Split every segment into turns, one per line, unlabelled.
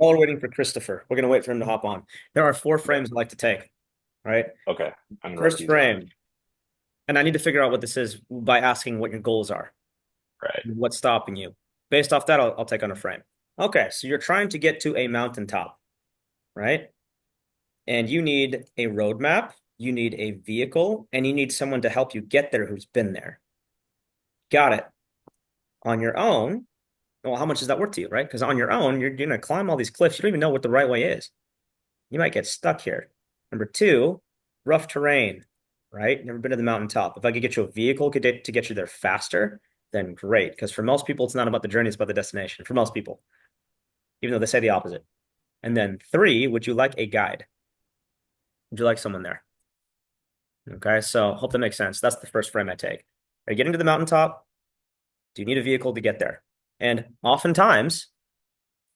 While we're waiting for Christopher, we're going to wait for him to hop on. There are four
Okay.
frames I like to take, right?
Okay. I'm gonna write
First
these down.
frame, and I need to figure out what this is by asking what your goals are,
Right.
what's stopping you. Based off that, I'll take on a frame. Okay, so you're trying to get to a mountaintop, right? And you need a roadmap, you need a vehicle, and you need someone to help you get there who's been there. Got it. On your own, well, how much is that worth to you, right? Because on your own, you're going to climb all these cliffs. You don't even know what the right way is. You might get stuck here. Number two, rough terrain, right? Never been to the mountaintop. If I could get you a vehicle to get you there faster, then great. Because for most people, it's not about the journey, it's about the destination. For most people, even though they say the opposite. And then three, would you like a guide? Would you like someone there? Okay, so hope that makes sense. That's the first frame I take. Are you getting to the mountaintop? Do you need a vehicle to get there? And oftentimes,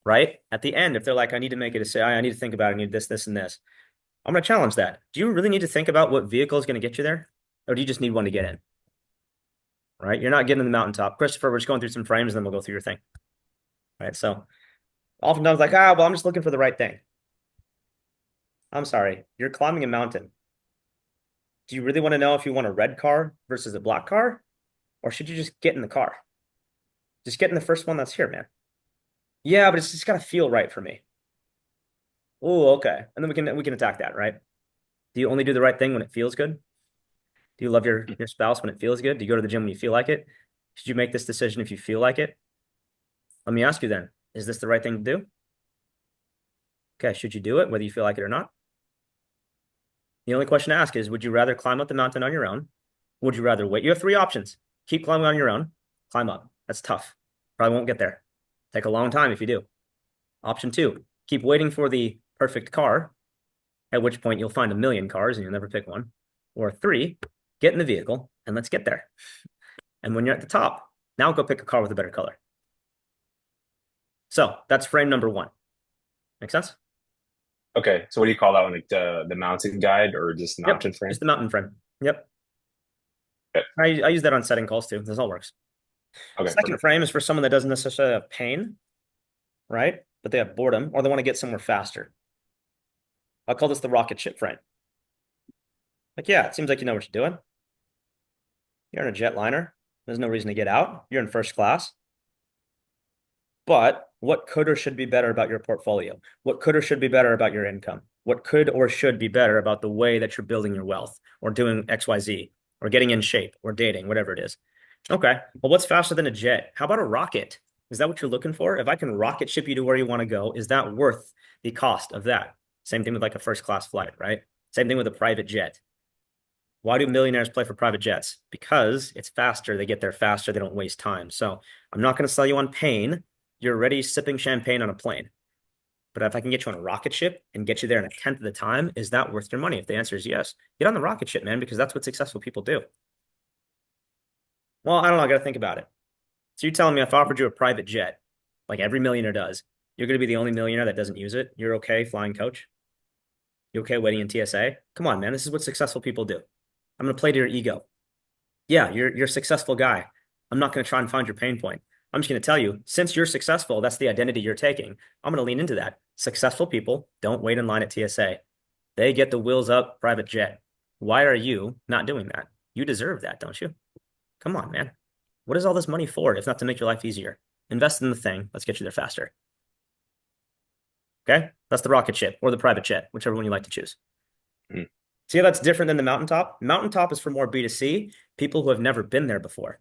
right, at the end, if they're like, I need to make a decision, I need to think about it, I need this, this, and this. I'm going to challenge that. Do you really need to think about what vehicle is going to get you there? Or do you just need one to get in? Right? You're not getting to the mountaintop. Christopher, we're just going through some frames and then we'll go through your thing. Right. So oftentimes, like, well, I'm just looking for the right thing. I'm sorry. You're climbing a mountain. Do you really want to know if you want a red car versus a black car? Or should you just get in the car? Just get in the first one that's here, man. Yeah, but it's just got to feel right for me. Oh, okay. And then we can attack that, right? Do you only do the right thing when it feels good? Do you love your spouse when it feels good? Do you go to the gym when you feel like it? Should you make this decision if you feel like it? Let me ask you then, is this the right thing to do? Okay, should you do it whether you feel like it or not? The only question to ask is, would you rather climb up the mountain on your own? Would you rather wait? You have three options. Keep climbing on your own, climb up. That's tough. Probably won't get there. Take a long time if you do. Option two, keep waiting for the perfect car, at which point you'll find a million cars and you'll never pick one. Or three, get in the vehicle and let's get there. And when you're at the top, now go pick a car with a better color. So that's frame number one. Make sense?
Okay. So what do you call that one? Like the mountain guide or just
Yep.
mountain frame?
Just the mountain frame. Yep.
Okay.
I use that on setting calls too. This all works.
Okay.
Second
Perfect.
frame is for someone that doesn't necessarily have pain, right? But they have boredom or they want to get somewhere faster. I'll call this the rocket ship frame. Like, yeah, it seems like you know what you're doing. You're in a jetliner. There's no reason to get out. You're in first class. But what could or should be better about your portfolio? What could or should be better about your income? What could or should be better about the way that you're building your wealth or doing XYZ or getting in shape or dating, whatever it is? Okay. Well, what's faster than a jet? How about a rocket? Is that what you're looking for? If I can rocket ship you to where you want to go, is that worth the cost of that? Same thing with like a first class flight, right? Same thing with a private jet. Why do millionaires play for private jets? Because it's faster. They get there faster. They don't waste time. So I'm not going to sell you on pain. You're already sipping champagne on a plane. But if I can get you on a rocket ship and get you there in a tenth of the time, is that worth your money? If the answer is yes, get on the rocket ship, man, because that's what successful people do. Well, I don't know. I got to think about it. So you're telling me if I offered you a private jet, like every millionaire does, you're going to be the only millionaire that doesn't use it? You're okay flying coach? You okay waiting in TSA? Come on, man. This is what successful people do. I'm going to play to your ego. Yeah, you're a successful guy. I'm not going to try and find your pain point. I'm just going to tell you, since you're successful, that's the identity you're taking. I'm going to lean into that. Successful people don't wait in line at TSA. They get the wheels up private jet. Why are you not doing that? You deserve that, don't you? Come on, man. What is all this money for if not to make your life easier? Invest in the thing. Let's get you there faster. Okay? That's the rocket ship or the private jet, whichever one you like to choose.
Mm.
See how that's different than the mountaintop? Mountaintop is for more B2C, people who have never been there before.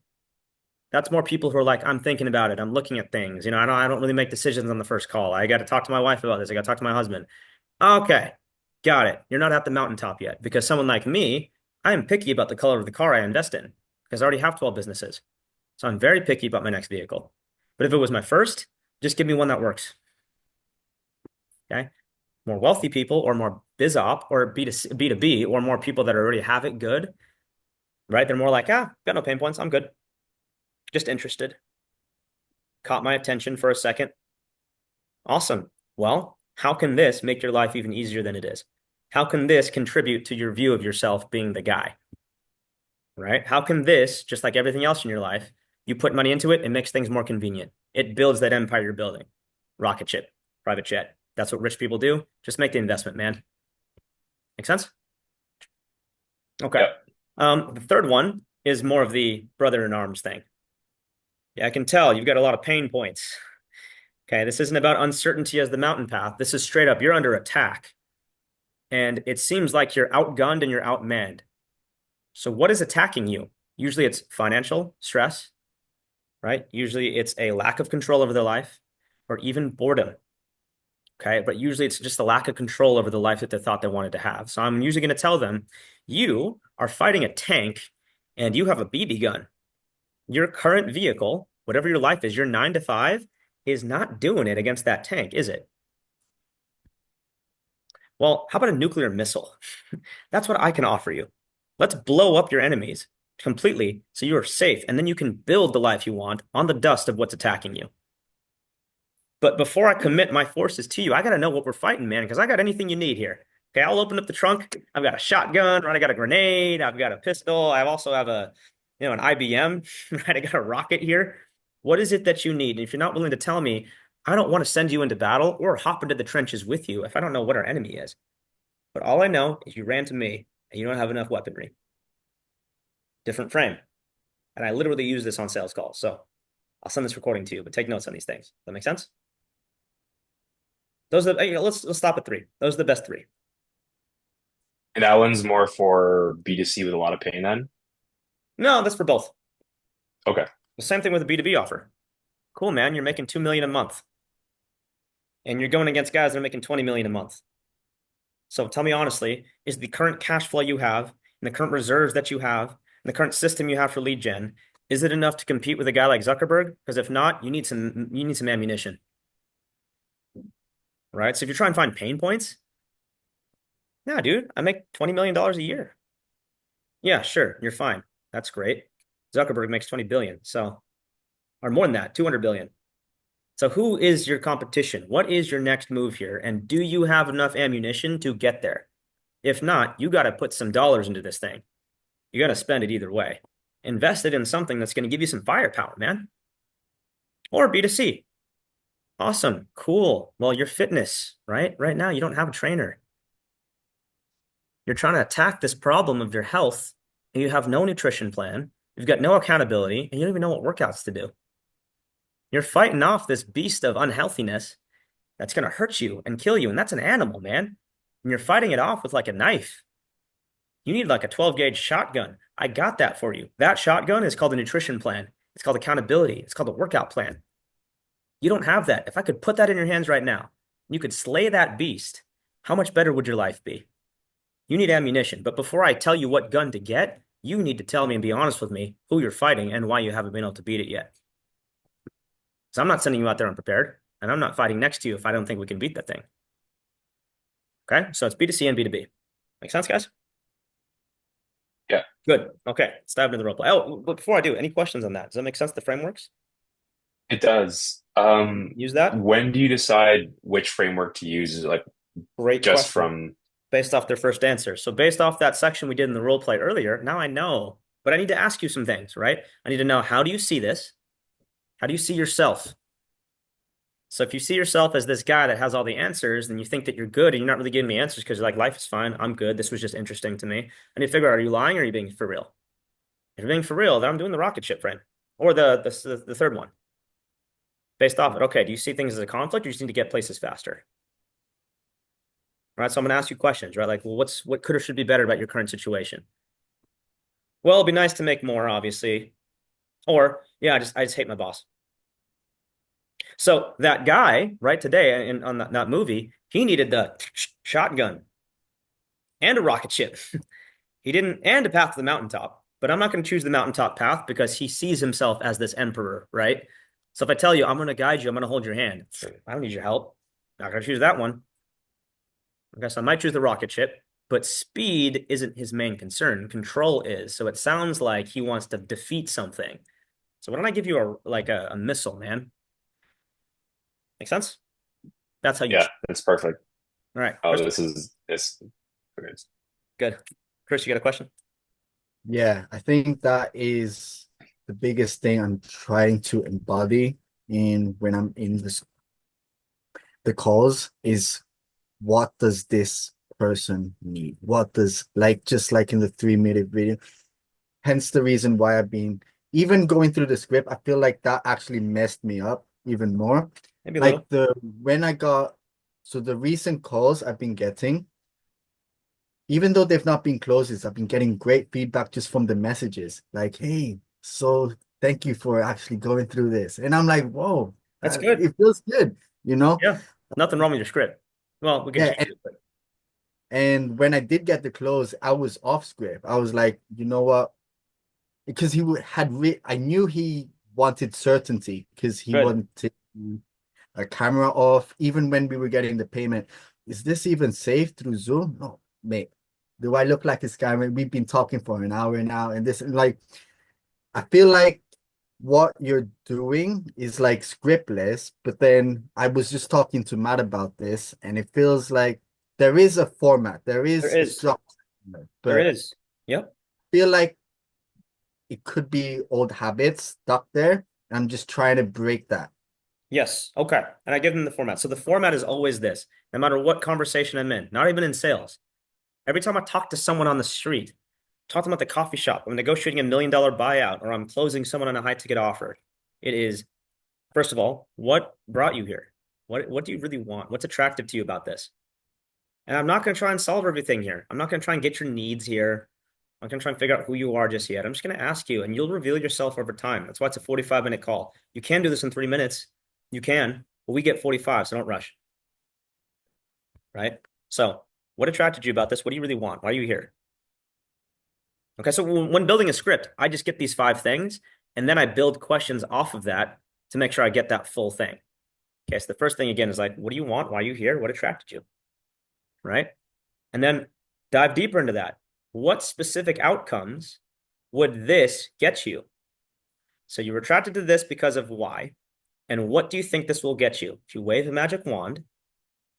That's more people who are like, I'm thinking about it. I'm looking at things. I don't really make decisions on the first call. I got to talk to my wife about this. I got to talk to my husband. Okay, got it. You're not at the mountaintop yet because someone like me, I am picky about the color of the car I invest in because I already have 12 businesses. So I'm very picky about my next vehicle. But if it was my first, just give me one that works. Okay. More wealthy people or more biz op or B2B or more people that already have it good, right? They're more like, got no pain points. I'm good. Just interested. Caught my attention for a second. Awesome. Well, how can this make your life even easier than it is? How can this contribute to your view of yourself being the guy, right? How can this, just like everything else in your life, you put money into it, it makes things more convenient. It builds that empire you're building. Rocket ship. private jet. That's what rich people do. Just make the investment, man. Make sense? Okay.
Yep.
The third one is more of the brother in arms thing. Yeah, I can tell you've got a lot of pain points. Okay, this isn't about uncertainty as the mountain path. This is straight up, you're under attack. And it seems like you're outgunned and you're outmanned. So what is attacking you? Usually it's financial stress, right? Usually it's a lack of control over their life or even boredom. Okay, but usually it's just a lack of control over the life that they thought they wanted to have. So I'm usually going to tell them, you are fighting a tank and you have a BB gun. Your current vehicle, whatever your life is, your 9 to 5, is not doing it against that tank, is it? Well, how about a nuclear missile? That's what I can offer you. Let's blow up your enemies completely so you are safe, and then you can build the life you want on the dust of what's attacking you. But before I commit my forces to you, I got to know what we're fighting, man, because I got anything you need here. Okay, I'll open up the trunk. I've got a shotgun, right? I got a grenade. I've got a pistol. I also have an IBM, right? I got a rocket here. What is it that you need? And if you're not willing to tell me, I don't want to send you into battle or hop into the trenches with you if I don't know what our enemy is. But all I know is you ran to me and you don't have enough weaponry. Different frame. And I literally use this on sales calls. So I'll send this recording to you, but take notes on these things. Does that make sense? Those are let's stop at three. Those are the best three.
And that one's more for B2C with a lot of pain then?
No, that's for both.
Okay.
The same thing with a B2B offer. Cool, man. You're making 2 million a month. And you're going against guys that are making 20 million a month. So tell me honestly, is the current cash flow you have and the current reserves that you have and the current system you have for lead gen, is it enough to compete with a guy like Zuckerberg? Because if not, you need some ammunition. Right? So if you try and find pain points, nah, dude, I make $20 million a year. Yeah, sure, you're fine. That's great. Zuckerberg makes 20 billion. So, or more than that, 200 billion. So who is your competition? What is your next move here? And do you have enough ammunition to get there? If not, you got to put some dollars into this thing. You got to spend it either way. Invest it in something that's going to give you some firepower, man. Or B2C. Awesome. Cool. Well, your fitness, right? Right now, you don't have a trainer. You're trying to attack this problem of your health, and you have no nutrition plan. You've got no accountability, and you don't even know what workouts to do. You're fighting off this beast of unhealthiness that's going to hurt you and kill you. And that's an animal, man. And you're fighting it off with like a knife. You need like a 12 gauge shotgun. I got that for you. That shotgun is called a nutrition plan. It's called accountability. It's called a workout plan. You don't have that. If I could put that in your hands right now, you could slay that beast. How much better would your life be? You need ammunition. But before I tell you what gun to get, you need to tell me and be honest with me who you're fighting and why you haven't been able to beat it yet. So I'm not sending you out there unprepared, and I'm not fighting next to you if I don't think we can beat that thing. Okay? So it's B2C and B2B. Make sense, guys?
Yeah,
Good. Okay. Let's dive into the role play. Oh, but before I do, any questions on that? Does that make sense? The frameworks?
it does.
Use that?
When do you decide which framework to use? Is it like
Great
just
question.
from
Based off their first answer. So based off that section we did in the role play earlier, now I know. But I need to ask you some things, right? I need to know, how do you see this? How do you see yourself? So if you see yourself as this guy that has all the answers, then you think that you're good and you're not really giving me answers because you're like, life is fine. I'm good. This was just interesting to me. I need to figure out, are you lying or are you being for real? If you're being for real, then I'm doing the rocket ship frame or the third one. Based off it, okay, do you see things as a conflict or do you just need to get places faster? All right, so I'm going to ask you questions, right? Like, well, what could or should be better about your current situation? Well, it'd be nice to make more, obviously. Or, yeah, I just hate my boss. So that guy, right, today on that movie, he needed the shotgun and a rocket ship. He didn't, and a path to the mountaintop. But I'm not going to choose the mountaintop path because he sees himself as this emperor, right? So if I tell you I'm going to guide you, I'm going to hold your hand. I don't need your help. Not going to choose that one. I guess I might choose the rocket ship, but speed isn't his main concern. Control is. So it sounds like he wants to defeat something. So why don't I give you a missile, man? Make sense? That's how you.
yeah, that's perfect.
All right,
Oh,
Chris.
this is this okay.
Good. Chris, you got a question?
Yeah, I think that is the biggest thing I'm trying to embody in when I'm in this the calls is what does this person need? What does like just like in the 3 minute video? Hence the reason why I've been even going through the script, I feel like that actually messed me up even more.
Maybe a
Like
little.
the when I got so the recent calls I've been getting, even though they've not been closes, I've been getting great feedback just from the messages. Like, hey, so thank you for actually going through this. And I'm like, whoa,
That's good.
it feels good, you know?
Yeah. Nothing wrong with your script. Well, we can
Yeah.
change it, but
And when I did get the close, I was off script. I was like, you know what? Because I knew he wanted certainty because he
good.
wanted a camera off, even when we were getting the payment. Is this even safe through Zoom? No, mate. Do I look like a scammer? We've been talking for an hour now, and this like I feel like what you're doing is like scriptless, but then I was just talking to Matt about this, and it feels like there is a format, there
There
is a
is.
structure,
There
but
is. Yep.
I feel like it could be old habits stuck there. I'm just trying to break that.
Yes. Okay. And I give them the format. So the format is always this, no matter what conversation I'm in, not even in sales. Every time I talk to someone on the street, talk to them at the coffee shop, I'm negotiating $1 million buyout, or I'm closing someone on a high ticket offer. It is, first of all, what brought you here? What do you really want? What's attractive to you about this? And I'm not going to try and solve everything here. I'm not going to try and get your needs here. I'm not going to try and figure out who you are just yet. I'm just going to ask you, and you'll reveal yourself over time. That's why it's a 45-minute call. You can do this in 3 minutes. You can, but we get 45, so don't rush, right? So, what attracted you about this? What do you really want? Why are you here? Okay, so when building a script, I just get these 5 things, and then I build questions off of that to make sure I get that full thing. Okay, so the first thing again is like, what do you want? Why are you here? What attracted you? Right? And then dive deeper into that. What specific outcomes would this get you? So you were attracted to this because of why, and what do you think this will get you? If you wave a magic wand,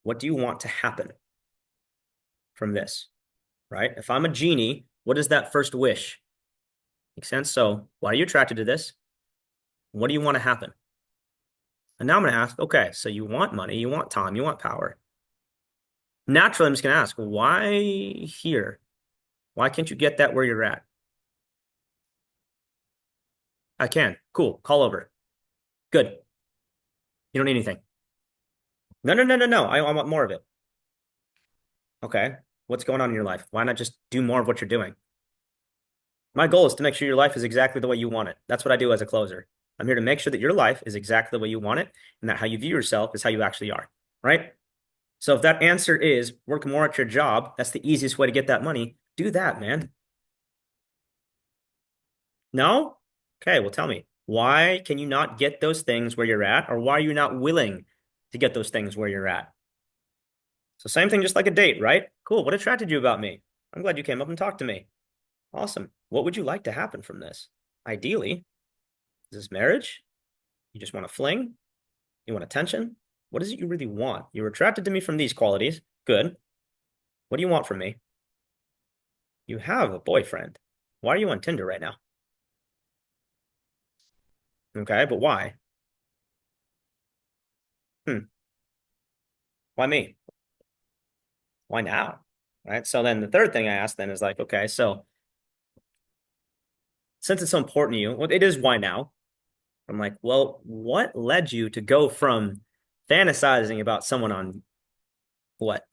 what do you want to happen from this? Right? If I'm a genie, what is that first wish? Make sense? So why are you attracted to this? What do you want to happen? And now I'm going to ask, okay, so you want money, you want time, you want power. Naturally, I'm just going to ask, why here? Why can't you get that where you're at? I can. Cool. Call over. Good. You don't need anything. No, no, no, no, no. I want more of it. Okay. What's going on in your life? Why not just do more of what you're doing? My goal is to make sure your life is exactly the way you want it. That's what I do as a closer. I'm here to make sure that your life is exactly the way you want it and that how you view yourself is how you actually are. Right? So if that answer is work more at your job, that's the easiest way to get that money. Do that, man. No? Okay, well, tell me, why can you not get those things where you're at, or why are you not willing to get those things where you're at? So, same thing, just like a date, right? Cool. What attracted you about me? I'm glad you came up and talked to me. Awesome. What would you like to happen from this? Ideally, is this marriage? You just want a fling? You want attention? What is it you really want? You were attracted to me from these qualities. Good. What do you want from me? You have a boyfriend. Why are you on Tinder right now? Okay, but why? Hmm. Why me? Why now? Right. So then the third thing I asked then is like, okay, so since it's so important to you, well, it is why now. I'm like, well, what led you to go from fantasizing about someone on what?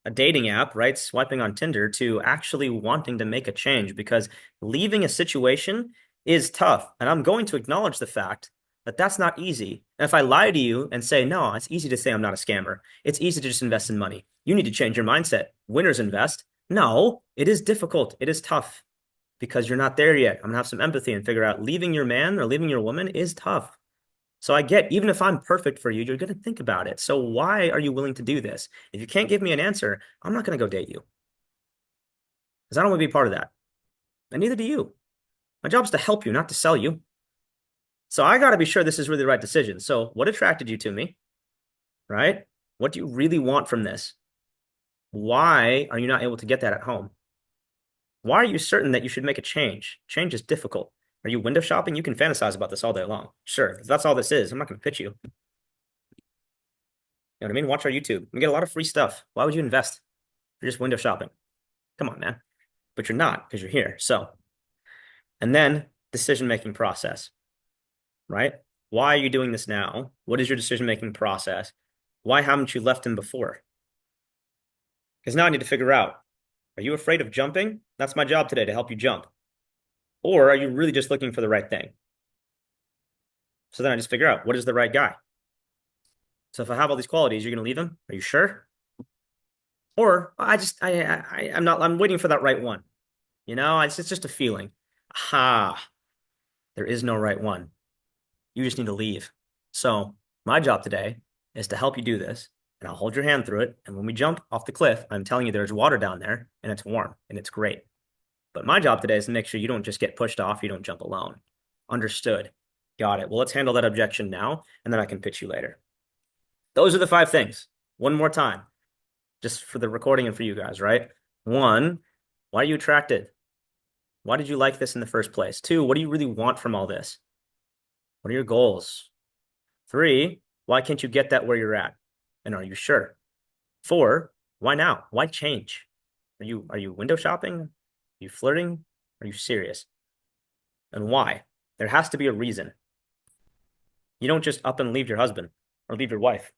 A dating app, right? Swiping on Tinder to actually wanting to make a change because leaving a situation is tough. And I'm going to acknowledge the fact that that's not easy. And if I lie to you and say, no, it's easy to say I'm not a scammer. It's easy to just invest in money. You need to change your mindset. Winners invest. No, it is difficult. It is tough because you're not there yet. I'm gonna have some empathy and figure out leaving your man or leaving your woman is tough. So I get, even if I'm perfect for you, you're going to think about it. So why are you willing to do this? If you can't give me an answer, I'm not going to go date you because I don't want to be part of that. And neither do you. My job is to help you, not to sell you. So I got to be sure this is really the right decision. So what attracted you to me, right? What do you really want from this? Why are you not able to get that at home? Why are you certain that you should make a change? Change is difficult. Are you window shopping? You can fantasize about this all day long. Sure, if that's all this is, I'm not going to pitch you. You know what I mean? Watch our YouTube. We get a lot of free stuff. Why would you invest? You're just window shopping. Come on, man. But you're not because you're here. So, and then decision-making process, right? Why are you doing this now? What is your decision-making process? Why haven't you left him before? Because now I need to figure out, are you afraid of jumping? That's my job today to help you jump. Or are you really just looking for the right thing? So then I just figure out what is the right guy. So if I have all these qualities, you're going to leave him? Are you sure? Or I'm waiting for that right one. You know, it's just a feeling. Ha, there is no right one. You just need to leave. So my job today is to help you do this, and I'll hold your hand through it. And when we jump off the cliff, I'm telling you there's water down there, and it's warm, and it's great. But my job today is to make sure you don't just get pushed off, you don't jump alone. Understood. Got it. Well, let's handle that objection now, and then I can pitch you later. Those are the 5 things. One more time, just for the recording and for you guys, right? 1, why are you attracted? Why did you like this in the first place? 2, what do you really want from all this? What are your goals? 3, why can't you get that where you're at? And are you sure? 4, why now? Why change? Are you window shopping? Are you flirting? Are you serious? And why? There has to be a reason. You don't just up and leave your husband or leave your wife.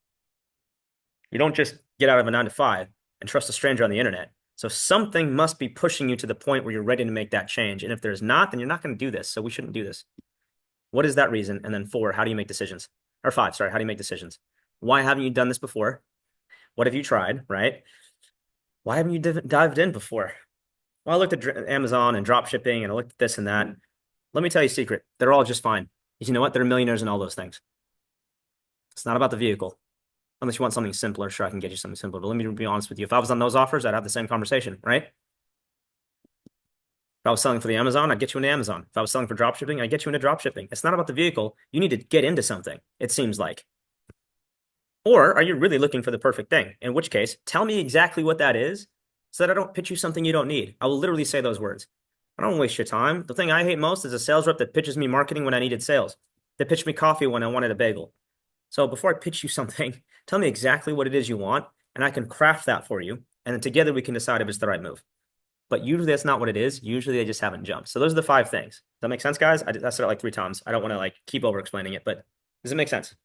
You don't just get out of a 9 to 5 and trust a stranger on the internet. So something must be pushing you to the point where you're ready to make that change. And if there's not, then you're not going to do this. So we shouldn't do this. What is that reason? And then 4, how do you make decisions? Or 5, sorry, how do you make decisions? Why haven't you done this before? What have you tried, right? Why haven't you dived in before? Well, I looked at Amazon and drop shipping and I looked at this and that. Let me tell you a secret. They're all just fine. Because you know what? They're millionaires in all those things. It's not about the vehicle. Unless you want something simpler, sure, I can get you something simpler. But let me be honest with you. If I was on those offers, I'd have the same conversation, right? If I was selling for the Amazon, I'd get you into Amazon. If I was selling for drop shipping, I'd get you into drop shipping. It's not about the vehicle. You need to get into something, it seems like. Or are you really looking for the perfect thing? In which case, tell me exactly what that is so that I don't pitch you something you don't need. I will literally say those words. I don't waste your time. The thing I hate most is a sales rep that pitches me marketing when I needed sales, that pitched me coffee when I wanted a bagel. So before I pitch you something, tell me exactly what it is you want, and I can craft that for you. And then together we can decide if it's the right move. But usually that's not what it is. Usually they just haven't jumped. So those are the 5 things. Does that make sense, guys? I said it like 3 times. I don't want to like keep over explaining it, but does it make sense?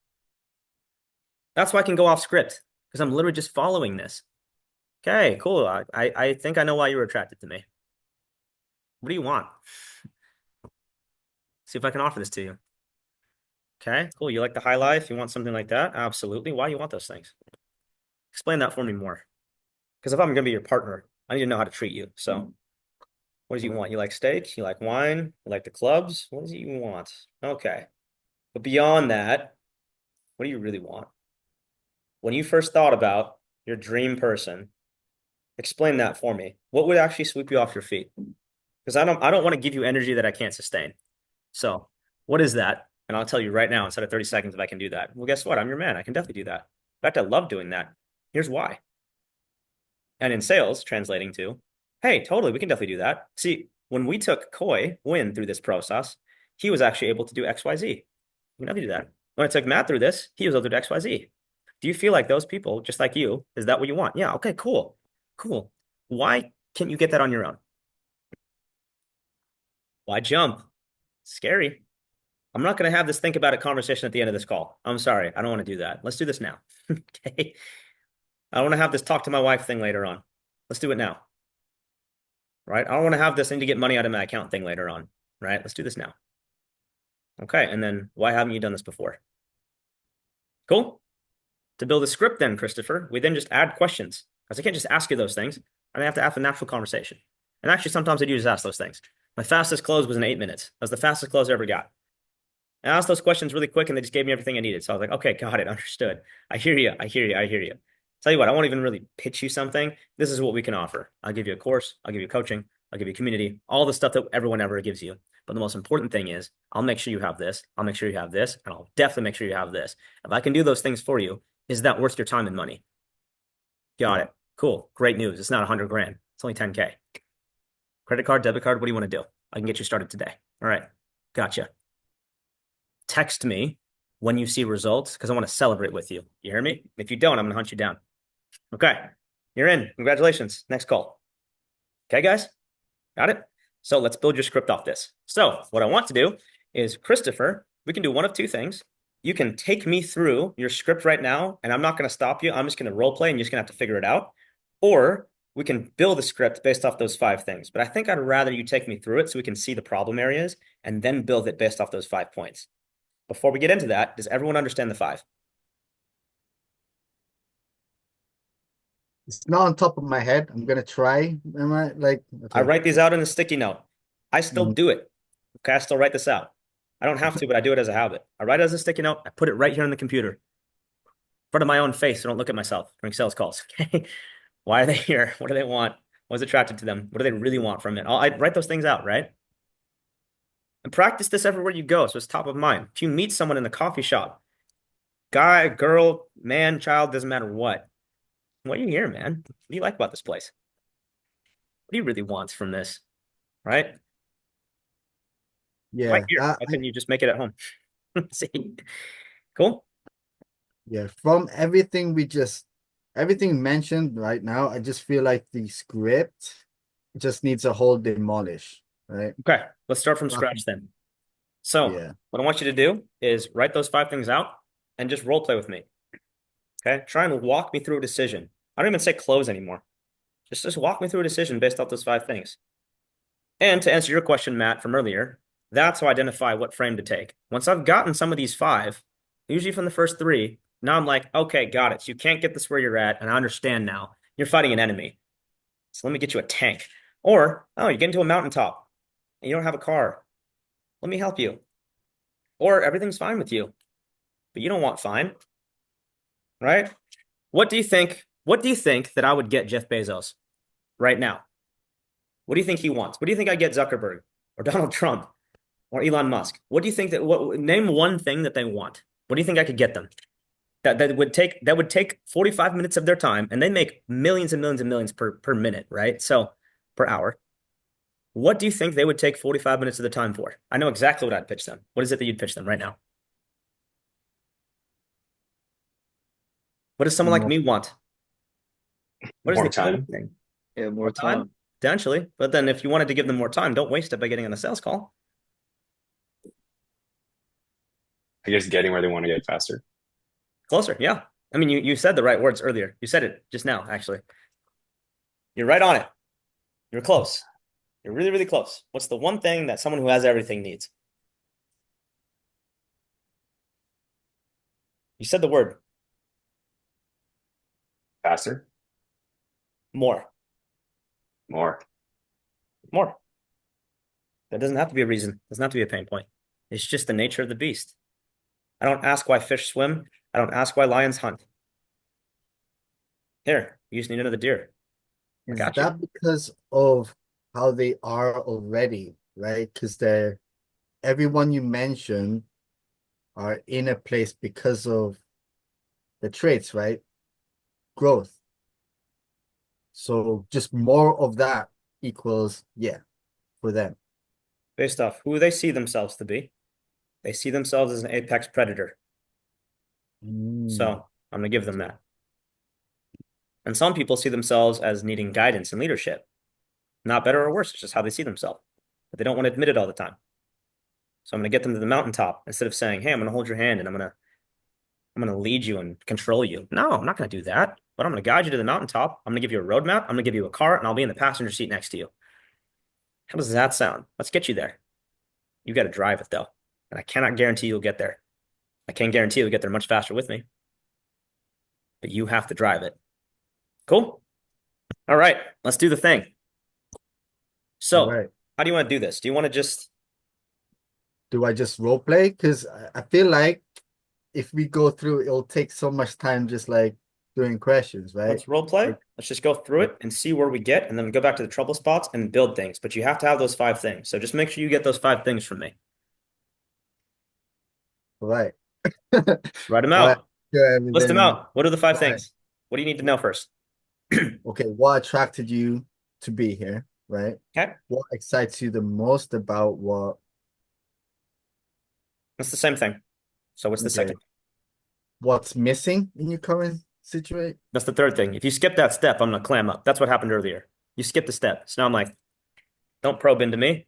That's why I can go off script because I'm literally just following this. Okay, cool. I think I know why you were attracted to me. What do you want? See if I can offer this to you. Okay, cool. You like the high life? You want something like that? Absolutely. Why do you want those things? Explain that for me more. Because if I'm going to be your partner, I need to know how to treat you. So, what do you want? You like steak? You like wine? You like the clubs? What do you want? Okay. But beyond that, what do you really want? When you first thought about your dream person, explain that for me. What would actually sweep you off your feet? Because I don't want to give you energy that I can't sustain. So, what is that? And I'll tell you right now, instead of 30 seconds, if I can do that. Well, guess what? I'm your man. I can definitely do that. In fact, I love doing that. Here's why. And in sales, translating to, hey, totally, we can definitely do that. See, when we took Win through this process, he was actually able to do XYZ. We can definitely do that. When I took Matt through this, he was able to do XYZ. Do you feel like those people, just like you, is that what you want? Yeah, okay, cool. Cool. Why can't you get that on your own? Why jump? Scary. I'm not going to have this think about it conversation at the end of this call. I'm sorry. I don't want to do that. Let's do this now. Okay. I don't want to have this talk to my wife thing later on. Let's do it now. Right? I don't want to have this thing to get money out of my account thing later on. Right? Let's do this now. Okay. And then why haven't you done this before? Cool. To build a script then, Christopher, we then just add questions. Because I can't just ask you those things. I have to have a natural conversation. And actually, sometimes I do just ask those things. My fastest close was in 8 minutes. That was the fastest close I ever got. I asked those questions really quick and they just gave me everything I needed. So I was like, okay, got it, understood. I hear you. I hear you. I hear you. Tell you what, I won't even really pitch you something. This is what we can offer. I'll give you a course. I'll give you coaching. I'll give you community, all the stuff that everyone ever gives you. But the most important thing is I'll make sure you have this. I'll make sure you have this. And I'll definitely make sure you have this. If I can do those things for you, is that worth your time and money? Got it. Cool. Great news. It's not 100 grand. It's only 10K. Credit card, debit card. What do you want to do? I can get you started today. All right. Gotcha. Text me when you see results because I want to celebrate with you. You hear me? If you don't, I'm going to hunt you down. Okay. You're in. Congratulations. Next call. Okay, guys? Got it? So let's build your script off this. So what I want to do is, Christopher, we can do one of two things. You can take me through your script right now, and I'm not going to stop you. I'm just going to role play, and you're just going to have to figure it out. Or we can build a script based off those 5 things. But I think I'd rather you take me through it so we can see the problem areas and then build it based off those 5 points. Before we get into that, does everyone understand the 5?
It's not on top of my head. I'm gonna try. Am I like
I
okay?
write these out in a sticky note. I still
Mm.
do it. Okay, I still write this out. I don't have to, but I do it as a habit. I write it as a sticky note. I put it right here on the computer, in front of my own face, so I don't look at myself during sales calls. Okay. Why are they here? What do they want? What's attracted to them? What do they really want from it? I write those things out, right? And practice this everywhere you go, so it's top of mind. If you meet someone in the coffee shop, guy, girl, man, child, doesn't matter what are you here, man? What do you like about this place? What do you really want from this, right? Right
Yeah,
here. Why couldn't you just make it at home? See? Cool.
yeah. From everything mentioned right now, I just feel like the script just needs a whole demolish, right?
Okay, let's start from scratch then. So,
Yeah.
what I want you to do is write those 5 things out and just role play with me. Okay, try and walk me through a decision. I don't even say close anymore. Just walk me through a decision based off those 5 things. And to answer your question, Matt, from earlier, that's how I identify what frame to take. Once I've gotten some of these 5, usually from the first 3, now I'm like, okay, got it. So you can't get this where you're at, and I understand now. You're fighting an enemy. So let me get you a tank. Or, oh, you get into a mountaintop and you don't have a car. Let me help you. Or everything's fine with you, but you don't want fine, right? What do you think? What do you think that I would get Jeff Bezos right now? What do you think he wants? What do you think I get Zuckerberg or Donald Trump or Elon Musk? What do you think name one thing that they want? What do you think I could get them? That would take 45 minutes of their time, and they make millions and millions and millions per minute, right? So per hour. What do you think they would take 45 minutes of the time for? I know exactly what I'd pitch them. What is it that you'd pitch them right now? What does someone like
More,
me want? What is
More
the only
time.
thing?
Yeah,
More
more
time?
time.
Potentially. But then if you wanted to give them more time, don't waste it by getting on a sales call.
I guess getting where they want to get faster.
Closer, yeah. I mean, you said the right words earlier. You said it just now, actually. You're right on it. You're close. You're really, really close. What's the one thing that someone who has everything needs? You said the word
Faster,
more.
more.
More. That doesn't have to be a reason. It doesn't have to be a pain point. It's just the nature of the beast. I don't ask why fish swim. I don't ask why lions hunt. Here, you just need another deer. I
is
got you.
that because of how they are already, right? Because everyone you mentioned are in a place because of the traits, right? Growth. So just more of that equals, yeah, for them.
Based off who they see themselves to be. They see themselves as an apex predator. So
Mm.
I'm going to give them that. And some people see themselves as needing guidance and leadership. Not better or worse, it's just how they see themselves. But they don't want to admit it all the time. So I'm going to get them to the mountaintop instead of saying, hey, I'm going to hold your hand and I'm going to lead you and control you. No, I'm not going to do that. But I'm going to guide you to the mountaintop. I'm going to give you a roadmap. I'm going to give you a car, and I'll be in the passenger seat next to you. How does that sound? Let's get you there. You got to drive it, though. And I cannot guarantee you'll get there. I can't guarantee you'll get there much faster with me. But you have to drive it. Cool? All right, let's do the thing.
All
So,
right.
how do you want to do this? Do you want to just
Do I just role play? Because I feel like if we go through, it'll take so much time just like doing questions, right?
let's role play?
Like,
Let's just go through it and see where we get, and then go back to the trouble spots and build things. But you have to have those 5 things. So just make sure you get those 5 things from me.
all right.
Write them
All right.
out.
Sure,
List them
everything.
out. What are the 5
All right.
things? What do you need to know first?
Okay. What attracted you to be here, right?
Okay.
What excites you the most about what?
That's the same thing. So what's the
Okay.
second?
What's missing in your current situation?
That's the third thing. If you skip that step, I'm gonna clam up. That's what happened earlier. You skipped the step. So now I'm like, don't probe into me.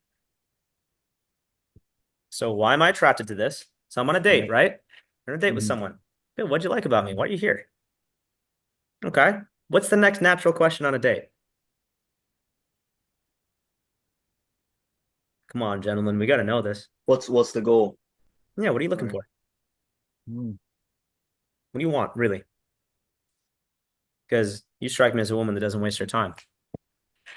So why am I attracted to this? So I'm on a date,
Right.
right? I'm on a date with
Mhm.
someone. Good, what'd you like about me? Why are you here? Okay. What's the next natural question on a date? Come on, gentlemen, we got to know this.
What's the goal?
Yeah, what are you looking
Right.
for?
Mm.
What do you want, really? Because you strike me as a woman that doesn't waste her time. You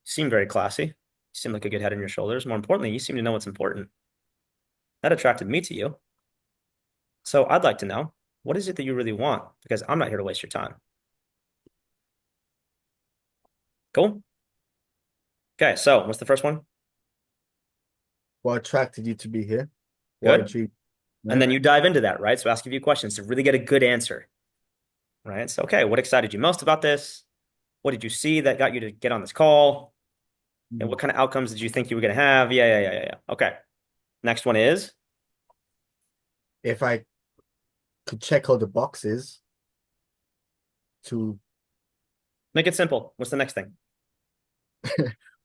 seem very classy. You seem like a good head on your shoulders. More importantly, you seem to know what's important. That attracted me to you. So I'd like to know, what is it that you really want? Because I'm not here to waste your time. Cool. Okay, so what's the first one?
What attracted you to be here? What
Good.
intrigued?
And
Right.
then you dive into that, right? So ask a few questions to really get a good answer, right? So, okay, what excited you most about this? What did you see that got you to get on this call? And
Mhm.
what kind of outcomes did you think you were going to have? Yeah. Okay. Next one is
If I could check all the boxes to
make it simple. What's the next thing?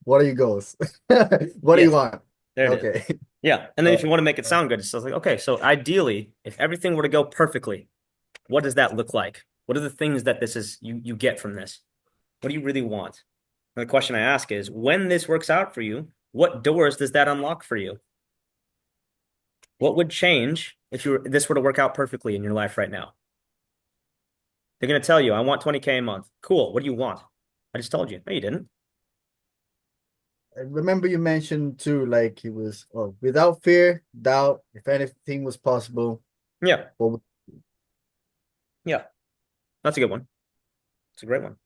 what are your goals? What do you
Yes,
want?
there it is.
Okay.
Yeah. And then
Uh,
if you want to make it sound good, it's just like, okay, so ideally, if everything were to go perfectly, what does that look like? What are the things that this is you get from this? What do you really want? And the question I ask is, when this works out for you, what doors does that unlock for you? What would change if this were to work out perfectly in your life right now? They're going to tell you, I want 20K a month. Cool. What do you want? I just told you. No, you didn't.
I remember you mentioned too, like it was without fear, doubt, if anything was possible.
Yeah.
What would-
Yeah. That's a good one. It's a great one.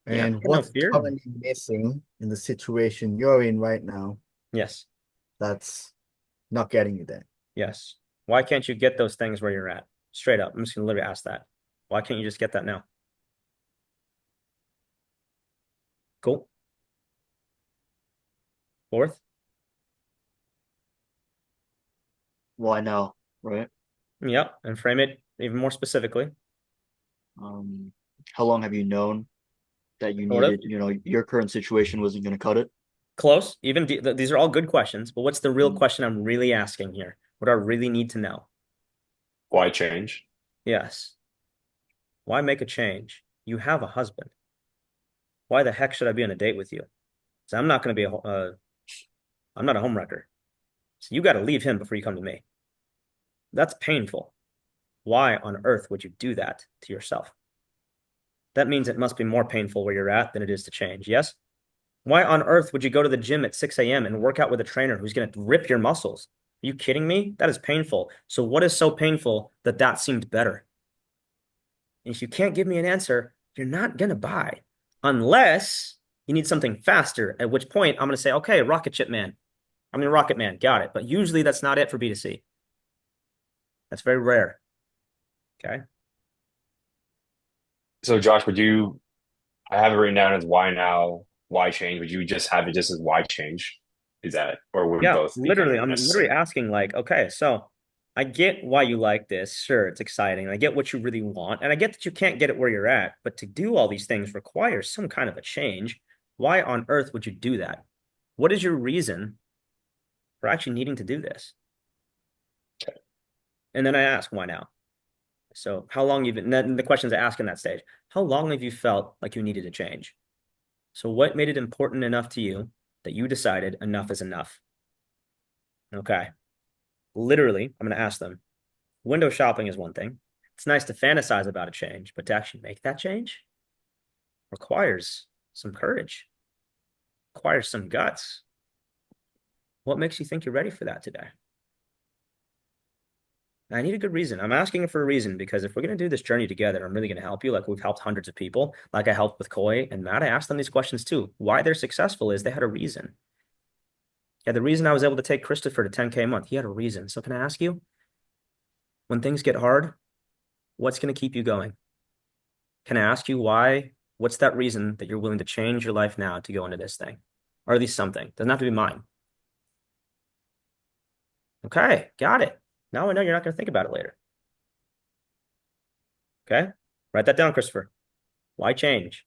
Yeah.
and
No
what's
fear.
currently missing in the situation you're in right now
Yes.
that's not getting you there?
Yes. Why can't you get those things where you're at? Straight up. I'm just going to literally ask that. Why can't you just get that now? Cool. Fourth.
Why now? Right?
Yep. And frame it even more specifically.
Um, how long have you known that you
Sort of.
needed, your current situation wasn't going to cut it?
Close. Even these are all good questions, but what's the real
Mm.
question I'm really asking here? What do I really need to know?
Why change?
Yes. Why make a change? You have a husband. Why the heck should I be on a date with you? So I'm not going to be I'm not a homewrecker. So you got to leave him before you come to me. That's painful. Why on earth would you do that to yourself? That means it must be more painful where you're at than it is to change. Yes? Why on earth would you go to the gym at 6 a.m. and work out with a trainer who's going to rip your muscles? Are you kidding me? That is painful. So what is so painful that that seemed better? And if you can't give me an answer, you're not going to buy unless you need something faster, at which point I'm going to say, okay, Rocket Ship Man. I mean, Rocket Man, got it. But usually that's not it for B2C. That's very rare. Okay.
So Josh, I have it written down as why now, why change? Would you just have it just as why change? Is that, or would
Yeah,
both be kind
literally.
of
I'm literally
necessary?
asking, like, okay, so I get why you like this. Sure, it's exciting. I get what you really want. And I get that you can't get it where you're at, but to do all these things requires some kind of a change. Why on earth would you do that? What is your reason for actually needing to do this? And then I ask, why now? So how long you've been, then the questions I ask in that stage, how long have you felt like you needed a change? So what made it important enough to you that you decided enough is enough? Okay. Literally, I'm going to ask them. Window shopping is one thing. It's nice to fantasize about a change, but to actually make that change requires some courage, requires some guts. What makes you think you're ready for that today? I need a good reason. I'm asking for a reason because if we're going to do this journey together, I'm really going to help you. Like we've helped hundreds of people. Like I helped with Koi and Matt. I asked them these questions too. Why they're successful is they had a reason. Yeah, the reason I was able to take Christopher to 10K a month, he had a reason. So can I ask you, when things get hard, what's going to keep you going? Can I ask you why? What's that reason that you're willing to change your life now to go into this thing? Or at least something. Doesn't have to be mine. Okay, got it. Now I know you're not going to think about it later. Okay, write that down, Christopher. Why change?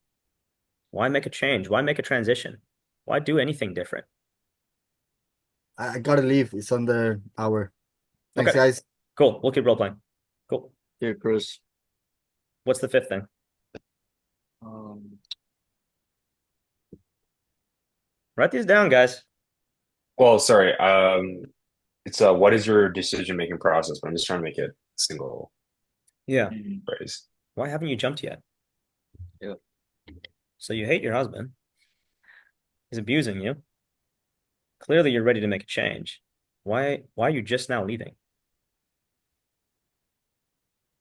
Why make a change? Why make a transition? Why do anything different?
I gotta leave. It's on the hour. Thanks,
Okay,
guys.
cool. We'll keep role playing. Cool.
Here, Chris.
What's the fifth thing?
Um,
Write these down, guys.
Well, sorry. It's what is your decision making process? But I'm just trying to make it a single
Yeah.
phrase.
Why haven't you jumped yet?
yeah.
So you hate your husband. He's abusing you. Clearly, you're ready to make a change. Why are you just now leaving?